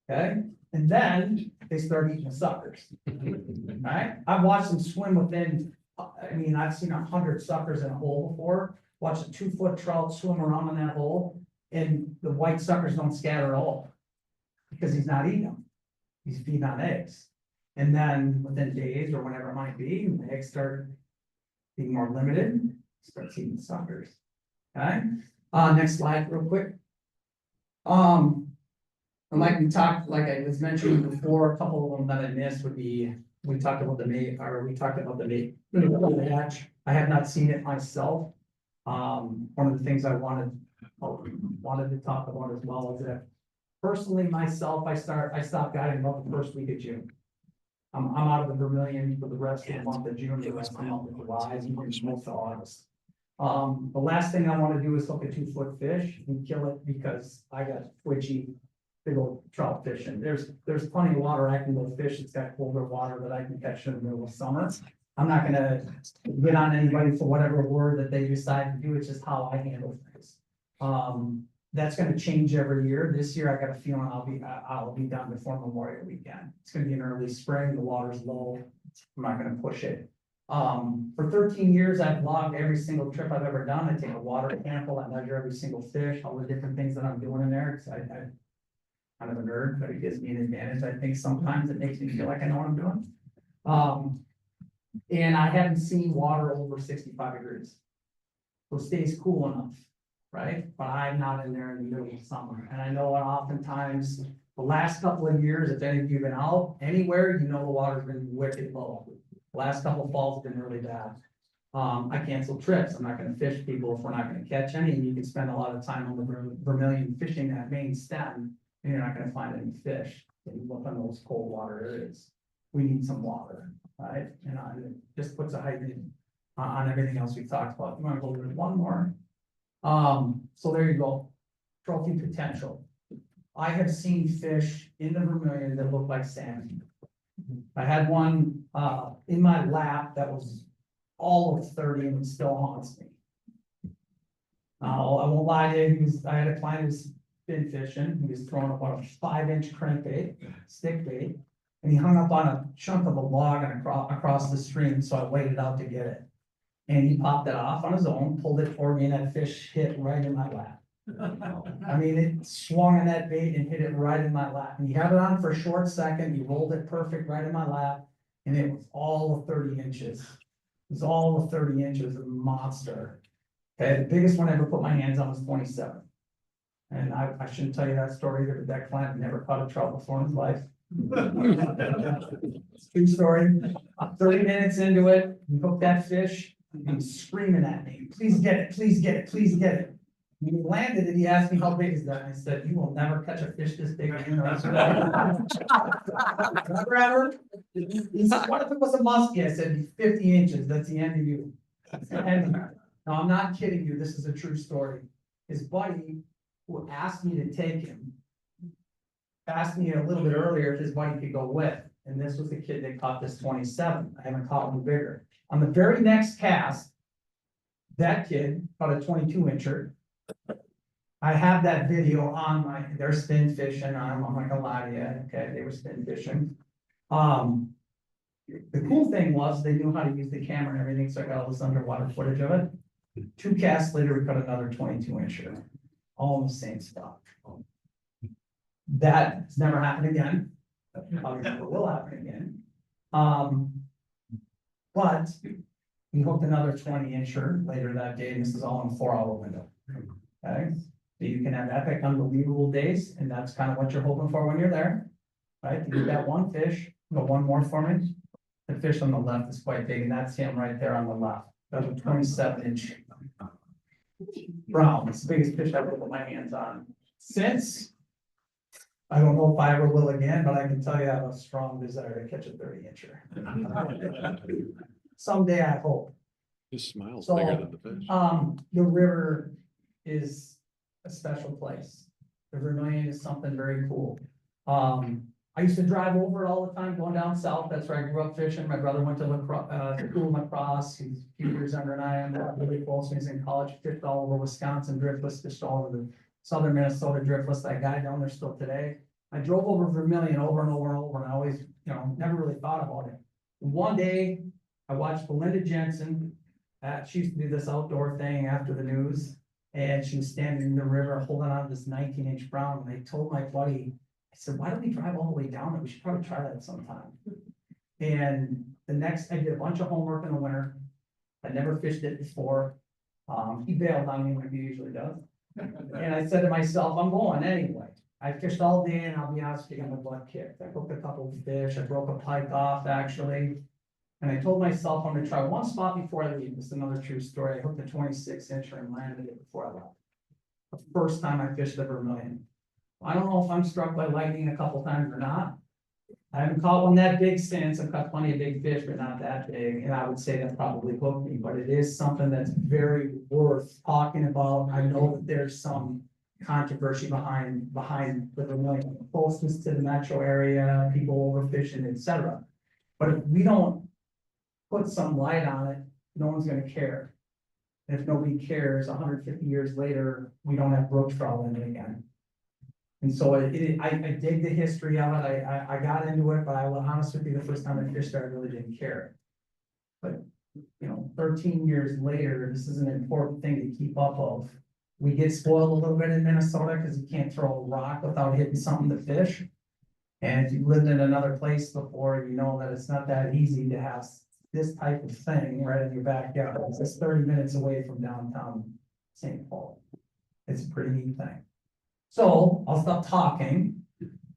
Okay, and then they start eating the suckers. Alright, I've watched them swim within, I mean, I've seen 100 suckers in a hole before. Watched a 2-foot trout swim around in that hole, and the white suckers don't scatter at all. Because he's not eating them. He's feeding on eggs. And then within days or whenever it might be, the eggs start being more limited, starts eating suckers. Okay, next slide real quick. And like we talked, like I was mentioning before, a couple of them that I missed would be, we talked about the hatch. I have not seen it myself. One of the things I wanted to talk about as well is that personally myself, I stopped guiding about the first week of June. I'm out of the Vermillion for the rest of the month of June, the rest of the month of July, and most of August. The last thing I want to do is hook a 2-foot fish and kill it because I got twitchy big old trout fishing. There's plenty of water I can go fish. It's got colder water that I can catch in the middle of summer. I'm not gonna get on anybody for whatever word that they decide to do. It's just how I handle things. That's gonna change every year. This year I got a feeling I'll be done before Memorial Weekend. It's gonna be an early spring. The water's low. I'm not gonna push it. For 13 years, I've logged every single trip I've ever done. I take a water sample, I measure every single fish, all the different things that I'm doing in there. Cause I'm kind of a nerd, but it gives me an advantage. I think sometimes it makes me feel like I know what I'm doing. And I haven't seen water over 65 degrees. So it stays cool enough, right? But I'm not in there in the middle of summer. And I know that oftentimes the last couple of years, if any of you have been out anywhere, you know the water's been wicked low. Last couple of falls have been really bad. I canceled trips. I'm not gonna fish people if we're not gonna catch any. And you can spend a lot of time on the Vermillion fishing that main stem, and you're not gonna find any fish. If you look on those cold water areas, we need some water, right? And it just puts a height on everything else we've talked about. You wanna go with one more? So there you go. Trophy potential. I have seen fish in the Vermillion that look like salmon. I had one in my lap that was all of 30 and it still haunts me. I won't lie to you, I had a client who was fin fishing, he was throwing up on a 5-inch crankbait, stick bait, and he hung up on a chunk of a log and across the stream, so I waited out to get it. And he popped it off on his own, pulled it for me, and that fish hit right in my lap. I mean, it swung on that bait and hit it right in my lap. And he had it on for a short second. He rolled it perfect right in my lap. And it was all of 30 inches. It was all of 30 inches of a monster. Okay, the biggest one I ever put my hands on was 27. And I shouldn't tell you that story, but that client never caught a trout before in his life. It's a true story. 30 minutes into it, he hooked that fish. He was screaming at me, please get it, please get it, please get it. When he landed it, he asked me, how big is that? And I said, you will never catch a fish this big again. Forever. He said, what if it was a muskie? I said, 50 inches, that's the end of you. And no, I'm not kidding you, this is a true story. His buddy, who asked me to take him, asked me a little bit earlier if his buddy could go with. And this was the kid that caught this 27. I haven't caught one bigger. On the very next cast, that kid caught a 22-incher. I have that video on they're spin fishing. I'm not gonna lie to you. Okay, they were spin fishing. The cool thing was they knew how to use the camera and everything, so I got all this underwater footage of it. 2 casts later, we caught another 22-incher. All in the same spot. That's never happened again. Probably never will happen again. But he hooked another 20-incher later that day, and this is all in a 4-hour window. Okay, so you can have epic, unbelievable days, and that's kind of what you're hoping for when you're there, right? You get that one fish, go one more for me. The fish on the left is quite big, and that's him right there on the left. That's a 27-inch brown. It's the biggest fish I've ever put my hands on. Since, I don't know if I ever will again, but I can tell you I have a strong desire to catch a 30-incher. Someday, I hope. His smile's So, bigger than the fish. The river is a special place. The Vermillion is something very cool. I used to drive over it all the time, going down south. That's where I grew up fishing. My brother went to school in lacrosse. He's a few years younger than I am. Really close. When he was in college, fished all over Wisconsin driftless, fished all over the southern Minnesota driftless. That guy down there still today. I drove over Vermillion over and over and over, and I always, never really thought about it. One day, I watched Belinda Jensen. She used to do this outdoor thing after the news, and she was standing in the river holding on to this 19-inch brown. And I told my buddy, I said, why don't we drive all the way down there? We should probably try that sometime. And I did a bunch of homework in the winter. I never fished it before. He bailed on me like he usually does. And I said to myself, I'm going anyway. I fished all day, and I'll be honest with you, I got my butt kicked. I hooked a couple of fish. I broke a pike off, actually. And I told myself I'm gonna try one spot before I leave. This is another true story. I hooked a 26-incher and landed it before I left. The first time I fished the Vermillion. I don't know if I'm struck by lightning a couple times or not. I haven't caught one that big since. I've caught plenty of big fish, but not that big. And I would say that probably hooked me, but it is something that's very worth talking about. I know that there's some controversy behind the Vermillion, closeness to the metro area, people overfishing, etc. But if we don't put some light on it, no one's gonna care. And if nobody cares, 150 years later, we don't have brook trout in it again. And so I dig the history of it. I got into it, but I will honest with you, the first time I fished there, I really didn't care. But 13 years later, this is an important thing to keep up of. We get spoiled a little bit in Minnesota because you can't throw a rock without hitting something to fish. And if you've lived in another place before, you know that it's not that easy to have this type of thing right in your backyard. It's just 30 minutes away from downtown St. Paul. It's a pretty neat thing. So I'll stop talking.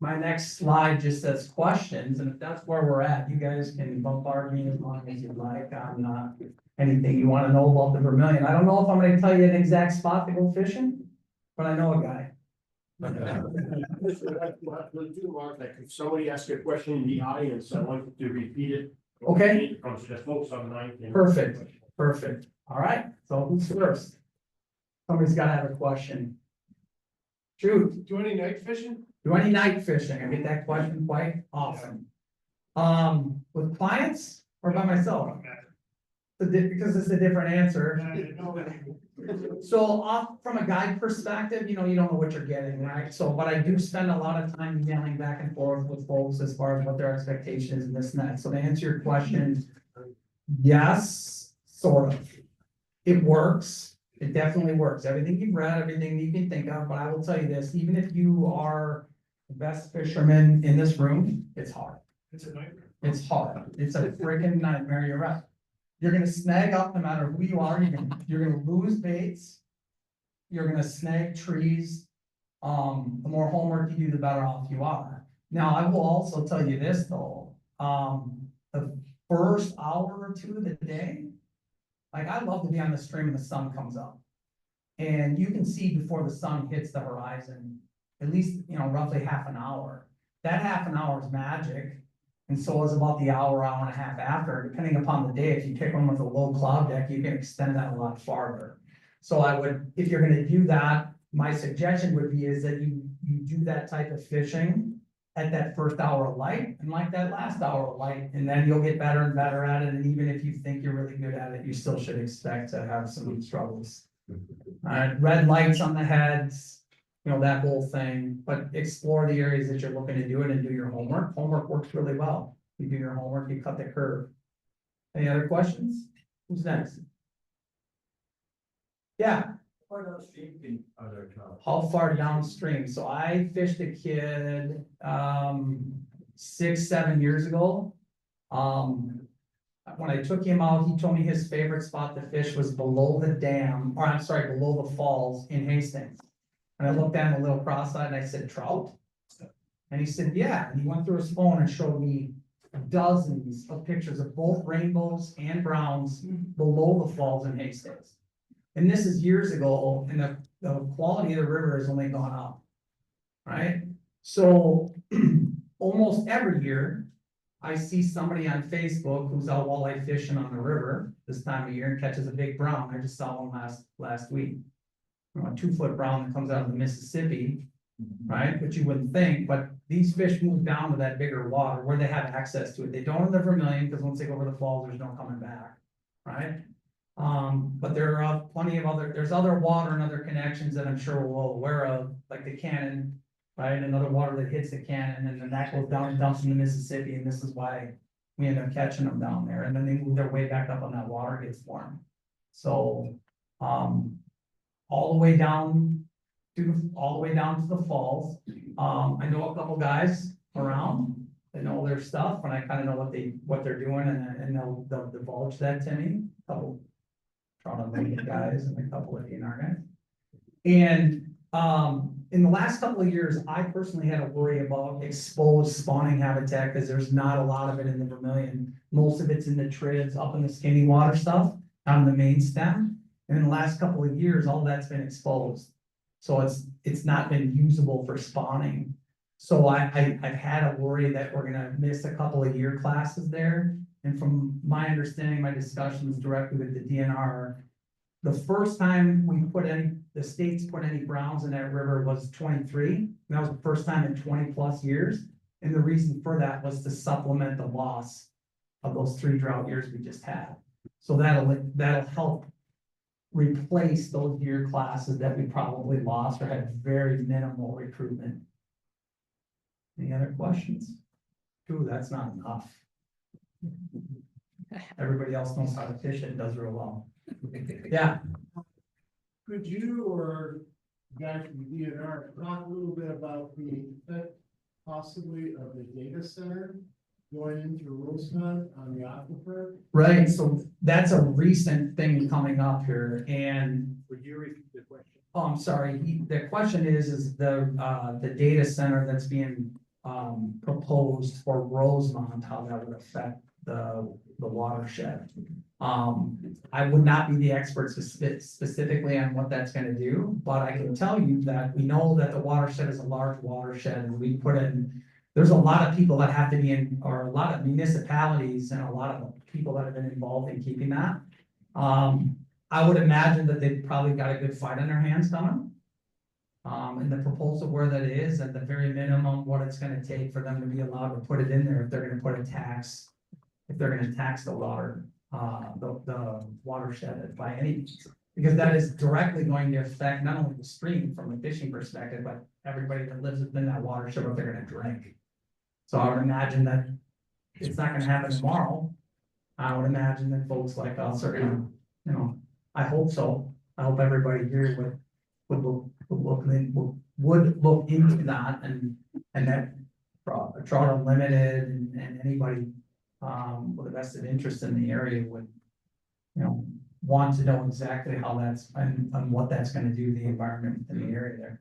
My next slide just says questions, and if that's where we're at, you guys can bombard me as long as you'd like on anything you want to know about the Vermillion. I don't know if I'm going to tell you an exact spot to go fishing, but I know a guy. Like if somebody asks a question in the audience, I want you to repeat it. Okay. From the folks on the ninth. Perfect. All right, so who's first? Somebody's got to have a question. Shoot. Do any night fishing? Do any night fishing? I get that question quite often. With clients or by myself? Because it's a different answer. So from a guide perspective, you don't know what you're getting, right? So, but I do spend a lot of time emailing back and forth with folks as far as what their expectation is and this and that. So to answer your question, yes, sort of. It works. It definitely works. Everything you've read, everything you can think of, but I will tell you this, even if you are the best fisherman in this room, it's hard. It's a nightmare. It's hard. It's a freaking nightmare. You're right. You're gonna snag up no matter who you are. You're gonna lose baits. You're gonna snag trees. The more homework you do, the better off you are. Now, I will also tell you this though. The first hour or two of the day, like I love to be on the stream and the sun comes up. And you can see before the sun hits the horizon, at least, roughly half an hour. That half an hour is magic. And so is about the hour and a half after, depending upon the day. If you pick one with a low cloud deck, you can extend that a lot farther. So if you're gonna do that, my suggestion would be is that you do that type of fishing at that first hour of light and like that last hour of light, and then you'll get better and better at it. And even if you think you're really good at it, you still should expect to have some struggles. Red lights on the heads, that whole thing, but explore the areas that you're looking to do it and do your homework. Homework works really well. You do your homework, you cut the curve. Any other questions? Who's next? Yeah. How far downstream? So I fished a kid 6-7 years ago. When I took him out, he told me his favorite spot to fish was below the dam, or I'm sorry, below the falls in Hastings. And I looked at him a little cross-eyed and I said, trout? And he said, yeah. And he went through his phone and showed me dozens of pictures of both rainbows and browns below the falls in Hastings. And this is years ago, and the quality of the river has only gone up, right? So almost every year, I see somebody on Facebook who's out walleye fishing on the river this time of year and catches a big brown. I just saw one last week. A 2-foot brown that comes out of the Mississippi, right? But you wouldn't think, but these fish move down to that bigger water where they have access to it. They don't in the Vermillion, because once they go over the falls, there's no coming back, right? But there are plenty of there's other water and other connections that I'm sure we're all aware of, like the cannon, right? Another water that hits the cannon, and then that goes down and dumps in the Mississippi, and this is why we end up catching them down there, and then they move their way back up on that water, gets warm. So, all the way down to the falls. I know a couple guys around that know their stuff, and I kind of know what they're doing, and they'll divulge that to me. A couple Trout unlimited guys and a couple of DNR guys. And in the last couple of years, I personally had a worry about exposed spawning habitat, because there's not a lot of it in the Vermillion. Most of it's in the tribs, up in the skinny water stuff, on the main stem. And in the last couple of years, all that's been exposed. So it's not been usable for spawning. So I've had a worry that we're gonna miss a couple of year classes there. And from my understanding, my discussions directly with the DNR, the first time the states put any browns in that river was 23. And that was the first time in 20+ years. And the reason for that was to supplement the loss of those 3 drought years we just had. So that'll help replace those year classes that we probably lost or had very minimal recruitment. Any other questions? Ooh, that's not enough. Everybody else knows how to fish it, does real well. Yeah, Could you or guys from the DNR talk a little bit about the effect possibly of the data center going into Rosemont on the aquifer? right, so that's a recent thing coming up here, and Would you repeat the question? oh, I'm sorry, the question is the data center that's being proposed for Rosemont, how that would affect the watershed. I would not be the expert specifically on what that's gonna do, but I can tell you that we know that the watershed is a large watershed, and there's a lot of people that have to be in, or a lot of municipalities and a lot of people that have been involved in keeping that. I would imagine that they've probably got a good fight on their hands coming. And the proposal where that is, at the very minimum, what it's gonna take for them to be allowed to put it in there, if they're gonna put a tax. If they're gonna tax the water, the watershed by any means. Because that is directly going to affect not only the stream from a fishing perspective, but everybody that lives within that watershed, what they're gonna drink. So I would imagine that it's not gonna happen tomorrow. I would imagine that folks like us are gonna, I hope so. I hope everybody here would look into that, and that Trout Unlimited and anybody with a vested interest in the area would, want to know exactly how that's and what that's gonna do to the environment in the area there.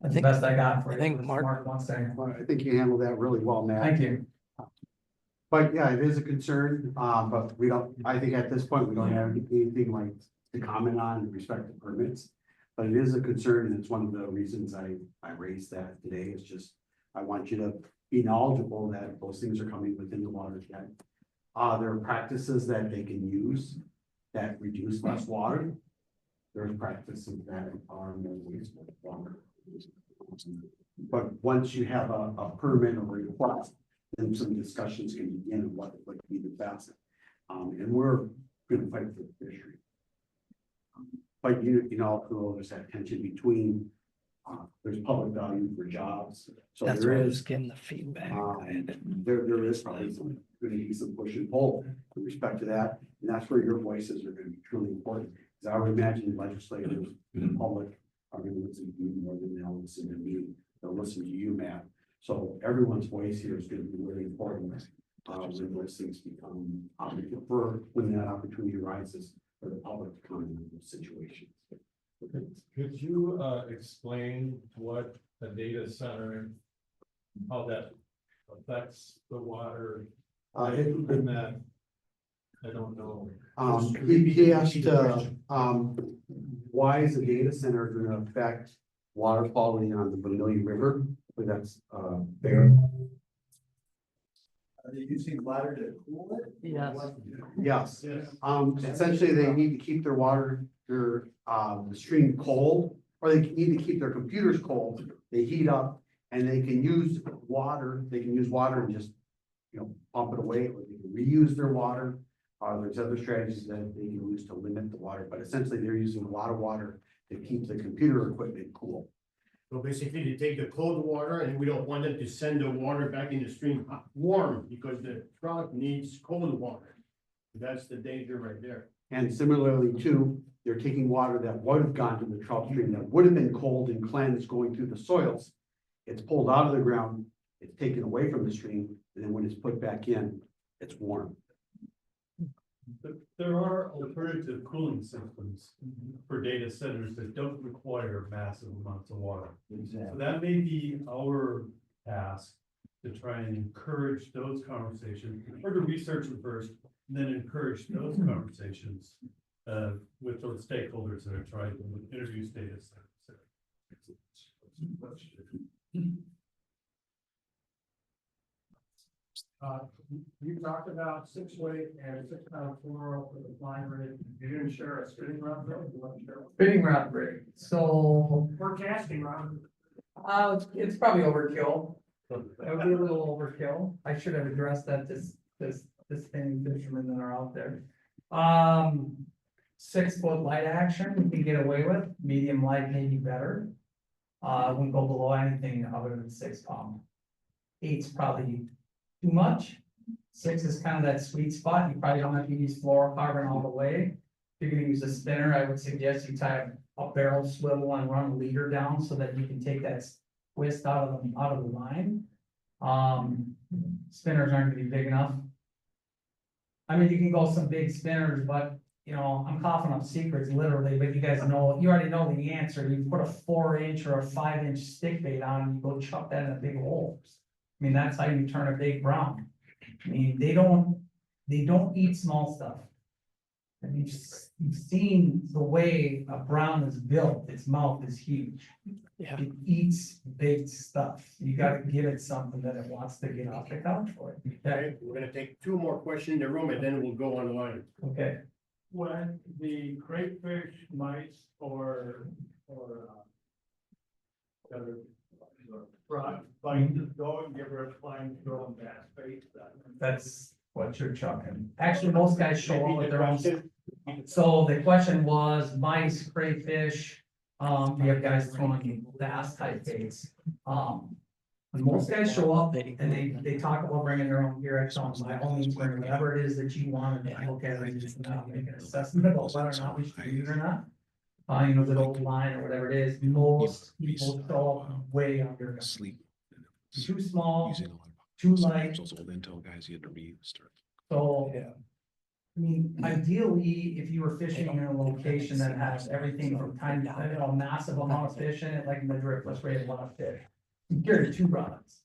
That's the best I got for you. I think Mark- One second. Well, I think you handled that really well, Matt. Thank you. But yeah, it is a concern, but I think at this point, we don't have anything like to comment on in respect to permits. But it is a concern, and it's one of the reasons I raised that today. It's just, I want you to be knowledgeable that those things are coming within the watershed. There are practices that they can use that reduce less water. There's practices that are more wasteful of water. But once you have a permit or request, then some discussions can begin on what would be the best. And we're gonna fight for the fishery. But there's that tension between, there's public value for jobs. So That's there why I is, was getting the feedback. there is probably gonna be some push and pull with respect to that. And that's where your voices are gonna be truly important. Because I would imagine legislators and the public are gonna listen to you more than they'll listen to me. They'll listen to you, Matt. So everyone's voice here is gonna be really important. When those things become, I would prefer when that opportunity arises for the public to come into those situations. Could you explain what a data center, how that affects the water? And that, I don't know. He asked, why is a data center gonna affect water quality on the Vermillion River? But that's, fair. Are they using water to cool it? Yes. Yes. Essentially, they need to keep their water, the stream cold, or they need to keep their computers cold. They heat up And they can use water, and just, pump it away, or they can reuse their water. There's other strategies that they can use to limit the water, but essentially they're using a lot of water to keep the computer equipment cool. So basically, they take the cold water and we don't want them to send the water back in the stream warm because the trout needs cold water. That's the danger right there. And similarly too, they're taking water that would have gone to the trout stream that would have been cold and cleansed going through the soils. It's pulled out of the ground, it's taken away from the stream, and then when it's put back in, it's warm. But there are alternative cooling systems for data centers that don't require massive amounts of water. So that may be our task to try and encourage those conversations, or to research them first, and then encourage those conversations with those stakeholders that are trying to introduce data centers. You talked about 6-weight and 6-pound fluoro for the flying rig. You didn't share a spinning rod though? You want to share? Spinning rod rig, so, Or casting rod. it's probably overkill. That would be a little overkill. I should have addressed that this thing fishermen that are out there. 6-foot light action, we can get away with, medium light may be better. Wouldn't go below anything other than 6 pound. 8's probably too much. 6 is kind of that sweet spot. You probably don't have to use fluorocarbon all the way. If you're gonna use a spinner, I would suggest you tie a barrel swivel and run a leader down so that you can take that twist out of the line. Spinners aren't gonna be big enough. I mean, you can go some big spinners, but I'm coughing up secrets literally, but you guys know, you already know the answer. You put a 4-inch or a 5-inch stick bait on and you go chuck that in a big hole. I mean, that's how you turn a big brown. I mean, they don't eat small stuff. And you've seen the way a brown is built, its mouth is huge. Yeah. It eats big stuff. You gotta give it something that it wants to get off the couch for. Okay, we're gonna take 2 more questions in the room and then we'll go online. Okay. When the crayfish, mice, or frog bite the dog, give her a flying throw and bass bait. That's what you're chucking. Actually, most guys show up with their own. So the question was mice, crayfish, you have guys throwing bass type baits. When most guys show up and they talk about bringing their own gear, I tell them, by all means, bring whatever it is that you want and look at it and just make an assessment about whether or not we should use it or not. The old line or whatever it is, most people show up way under. Sleep. Too small, Using a lot of. too light. Those old Intel guys, you had to restart. So. I mean, ideally, if you were fishing in a location that has everything from tiny, massive amount of fish in it, like in the driftless rate, a lot of fish. You carry 2 rods.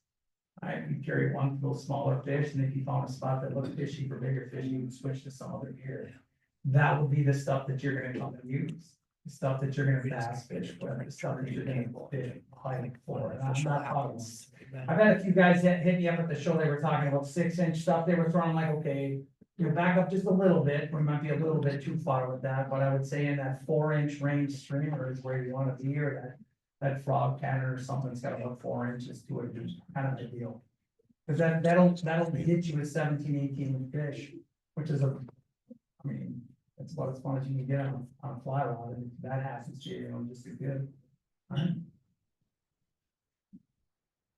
Right, you carry one for those smaller fish, and if you found a spot that looked fishy for bigger fish, you would switch to some other gear. That would be the stuff that you're gonna come and use. The stuff that you're gonna bass fish for, the stuff that you're gonna fish pike for. And I'm not talking. I've had a few guys that hit me up at the show, they were talking about 6-inch stuff, they were throwing like, okay. Back up just a little bit, we might be a little bit too far with that, but I would say in that 4-inch range streamer is where you wanna be, or that frog pattern or something's got about 4 inches to it, is kind of the deal. Cause that'll get you a 17, 18 fish, which is that's about as fun as you can get on a fly rod, and if that happens to you, just as good. Alright.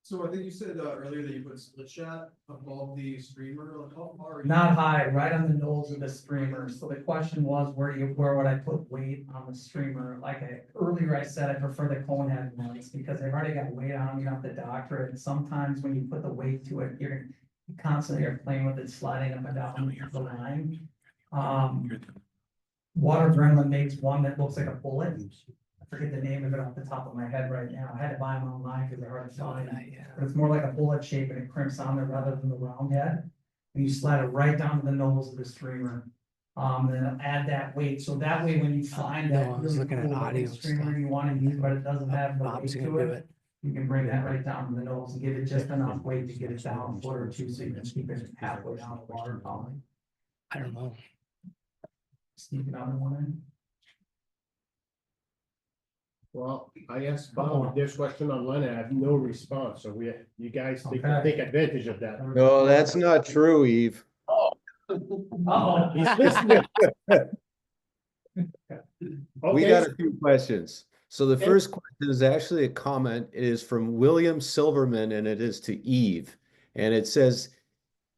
So I think you said earlier that you put split shot above the streamer, like how far? Not high, right on the nose of the streamer. So the question was, where would I put weight on the streamer? Earlier I said I prefer the cone head ones because they've already got weight on them, you don't have to doctor it. Sometimes when you put the weight to it, you constantly are playing with it, sliding up and down the line. Water Gremlin makes one that looks like a bullet. I forget the name of it off the top of my head right now. I had to buy them online because they're hard to find. But it's more like a bullet shape and it crimps on there rather than the round head. And you slide it right down to the nose of the streamer. Then add that weight. So that way when you find that I was really looking at cool audio streamer stuff. you want to use, but it doesn't have the Bob's weight gonna to do it, it. you can bring that right down to the nose and give it just enough weight to get it down a foot or two so you can keep it halfway down the water column. I don't know. Sneak it on one end. Well, I asked Bob this question online, and I have no response, so you guys Okay. take advantage of that. No, that's not true, Eve. Uh-oh. He's listening. We Okay, got a few questions. So the first question is actually a comment. It is from William Silverman and it is to Eve. And it says,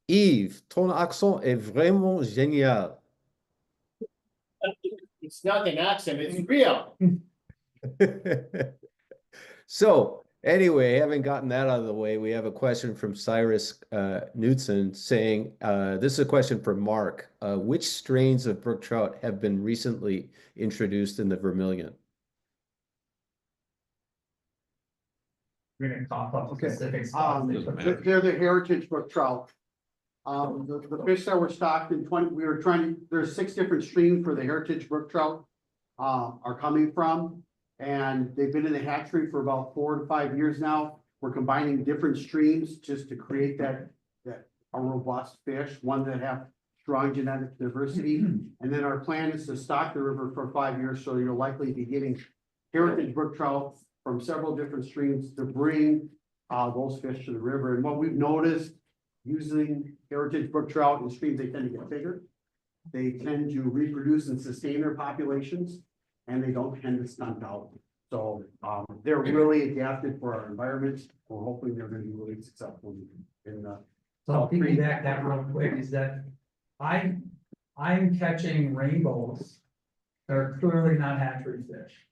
Eve, ton accent est vraiment génial. it's not an accent, it's real. So anyway, having gotten that out of the way, we have a question from Cyrus Knudsen saying, this is a question for Mark. Which strains of brook trout have been recently introduced in the Vermillion? We're gonna talk about Okay. specifics. They're the heritage brook trout. The fish that were stocked in there's 6 different streams where the heritage brook trout are coming from. And they've been in the hatchery for about 4 to 5 years now. We're combining different streams just to create a robust fish, one that have strong genetic diversity. And then our plan is to stock the river for 5 years, so you'll likely be getting heritage brook trout from several different streams to bring those fish to the river. And what we've noticed using heritage brook trout in streams, they tend to get bigger. They tend to reproduce and sustain their populations, and they don't tend to stunt out. So they're really adapted for our environment. We're hoping they're going to be really successful in the. So I'll piggyback that real quick is that I'm catching rainbows that are clearly not hatchery fish.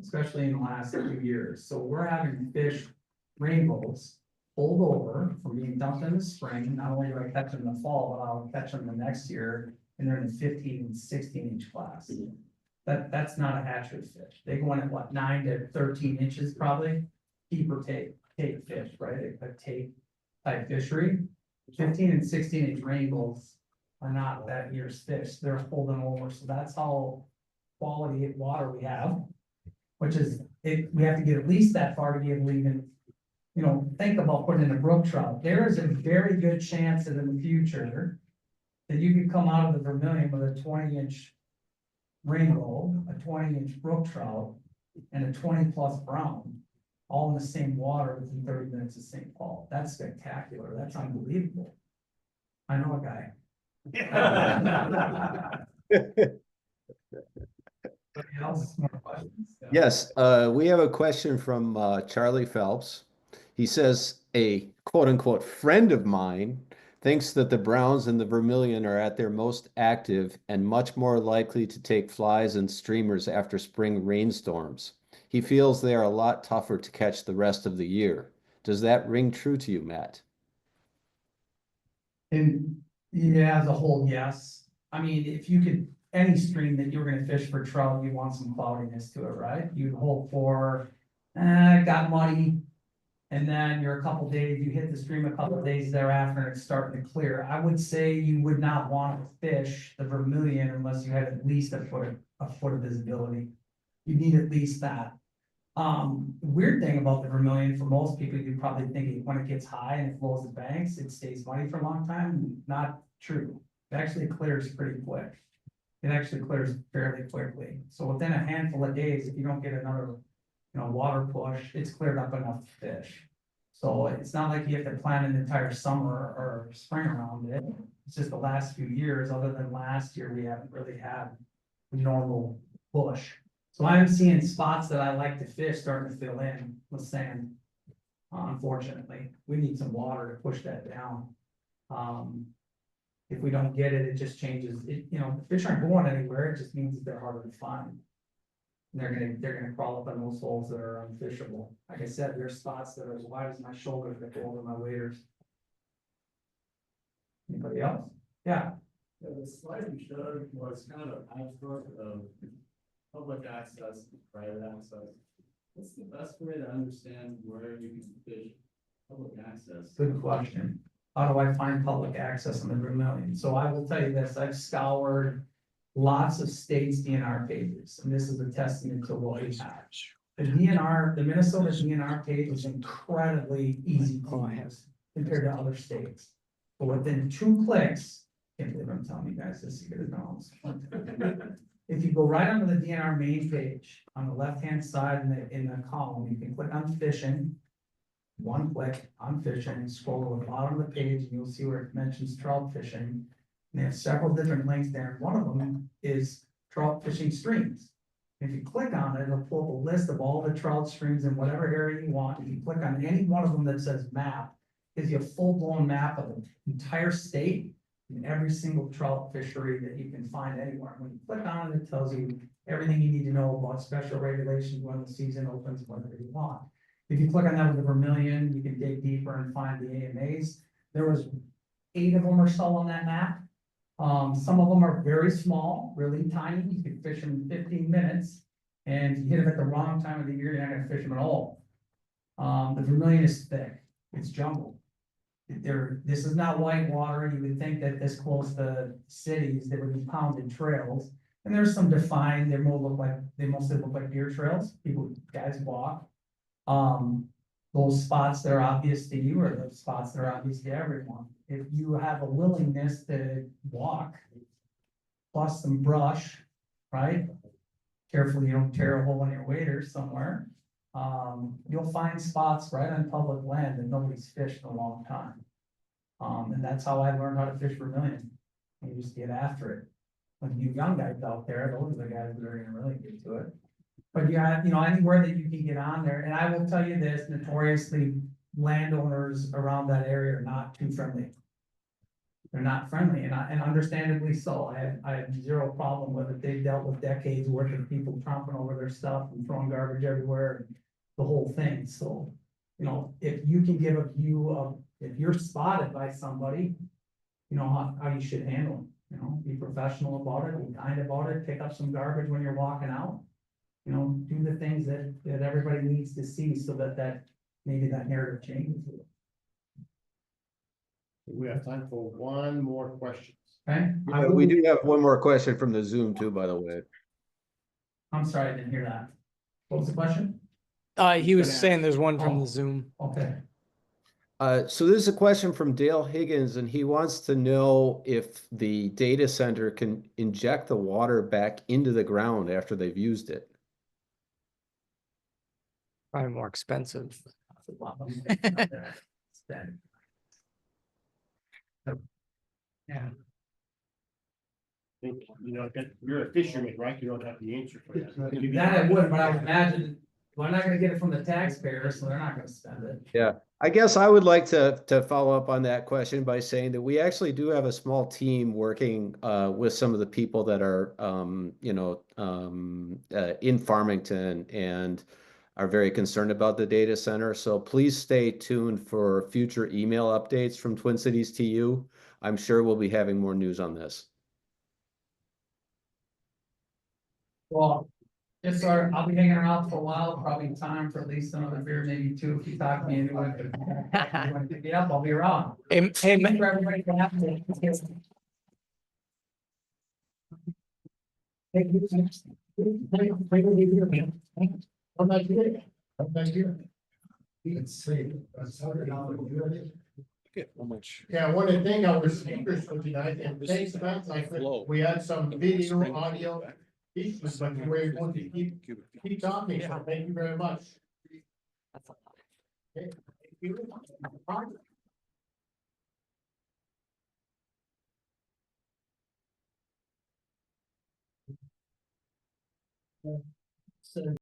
Especially in the last few years. So we're having fish rainbows pulled over from being dumped in the spring. Not only do I catch them in the fall, but I'll catch them the next year and they're in the 15 and 16 inch class. That's not a hatchery fish. They go in at what, 9 to 13 inches probably. Keep or take fish, right? A take type fishery. 15 and 16 inch rainbows are not that year's fish. They're holding over. So that's how quality water we have. Which is, we have to get at least that far to be able to even, think about putting in a brook trout. There is a very good chance that in the future that you could come out of the Vermillion with a 20-inch rainbow, a 20-inch brook trout, and a 20+ brown, all in the same water within 30 minutes of St. Paul. That's spectacular. That's unbelievable. I know a guy. Anybody else? More questions? Yes, we have a question from Charlie Phelps. He says, a quote unquote friend of mine thinks that the Browns and the Vermillion are at their most active and much more likely to take flies and streamers after spring rainstorms. He feels they are a lot tougher to catch the rest of the year. Does that ring true to you, Matt? And yeah, as a whole, yes. I mean, if you could, any stream that you're gonna fish for trout, you want some cloudiness to it, right? You'd hope for, it got muddy. And then you're a couple days, you hit the stream a couple days thereafter and it's starting to clear. I would say you would not want to fish the Vermillion unless you had at least a foot of visibility. You need at least that. The weird thing about the Vermillion, for most people, you probably think when it gets high and it flows the banks, it stays muddy for a long time. Not true. It actually clears pretty quick. It actually clears fairly quickly. So within a handful of days, if you don't get another, water push, it's cleared up enough to fish. So it's not like you have to plan an entire summer or spring around it. It's just the last few years, other than last year, we haven't really had a normal push. So I'm seeing spots that I like to fish starting to fill in with sand. Unfortunately, we need some water to push that down. If we don't get it, it just changes. The fish aren't going anywhere. It just means that they're harder to find. And they're gonna crawl up in those holes that are unfishable. Like I said, there's spots that are as wide as my shoulder that go over my waders. Anybody else? Yeah. The slide you showed was kind of abstract of public access, private access. What's the best way to understand where you can fish public access? Good question. How do I find public access on the Vermillion? So I will tell you this, I've scoured lots of states' DNR pages, and this is a testament to what we have. The DNR, the Minnesota DNR page is incredibly easy to use compared to other states. But within 2 clicks, Can't believe I'm telling you guys this secret is knowledge. If you go right onto the DNR main page, on the left-hand side in the column, you can click on fishing. One click on fishing, scroll to the bottom of the page, and you'll see where it mentions trout fishing. And they have several different links there, and one of them is trout fishing streams. If you click on it, it'll pull up a list of all the trout streams in whatever area you want. If you click on any one of them that says map, it gives you a full-blown map of the entire state and every single trout fishery that you can find anywhere. When you click on it, it tells you everything you need to know about special regulations, when the season opens, whatever you want. If you click on that with the Vermillion, you can dig deeper and find the AMAs. There was 8 of them or so on that map. Some of them are very small, really tiny. You can fish them in 15 minutes. And if you hit them at the wrong time of the year, you're not gonna fish them at all. The Vermillion is thick, it's jungle. This is not white water. You would think that this close to cities, there would be pounded trails. And there's some defined, they mostly look like deer trails, guys walk. Those spots that are obvious to you are the spots that are obvious to everyone. If you have a willingness to walk, plus some brush, right? Carefully you don't tear a hole in your waders somewhere. You'll find spots right on public land that nobody's fished in a long time. And that's how I learned how to fish vermilion. You just get after it. When you young guys out there, those are the guys that are gonna really get to it. But yeah, anywhere that you can get on there, and I will tell you this, notoriously, landowners around that area are not too friendly. They're not friendly, and understandably so. I have zero problem with it. They've dealt with decades worth of people tromping over their stuff and throwing garbage everywhere, and the whole thing. So, if you can give a view of, if you're spotted by somebody, how you should handle them. Be professional about it, be kind about it, pick up some garbage when you're walking out. Do the things that everybody needs to see so that maybe that narrative changes. We have time for one more question. Okay, We do have one more question from the Zoom too, by the way. I'm sorry, I didn't hear that. What was the question? He was saying there's one from Oh. the Zoom. Okay, So this is a question from Dale Higgins, and he wants to know if the data center can inject the water back into the ground after they've used it. Probably more expensive. yeah. Think, you're a fisherman, right? You don't have the answer for that. That I would, but I would imagine, we're not gonna get it from the taxpayers, so they're not gonna spend it. Yeah, I guess I would like to follow up on that question by saying that we actually do have a small team working with some of the people that are in Farmington and are very concerned about the data center. So please stay tuned for future email updates from Twin Cities TU. I'm sure we'll be having more news on this. Well, yes, sir, I'll be hanging around for a while, probably time for at least another beer, maybe 2, if you talk me into it. If you want to pick me up, I'll be around. Hey, Thank you for everybody for having me. Thank you. Let's see. Yeah, I want to thank our speakers for tonight, and thanks, Matt. We had some video, audio issues, but we were able to keep talking, so thank you very much. Okay. Thank you. So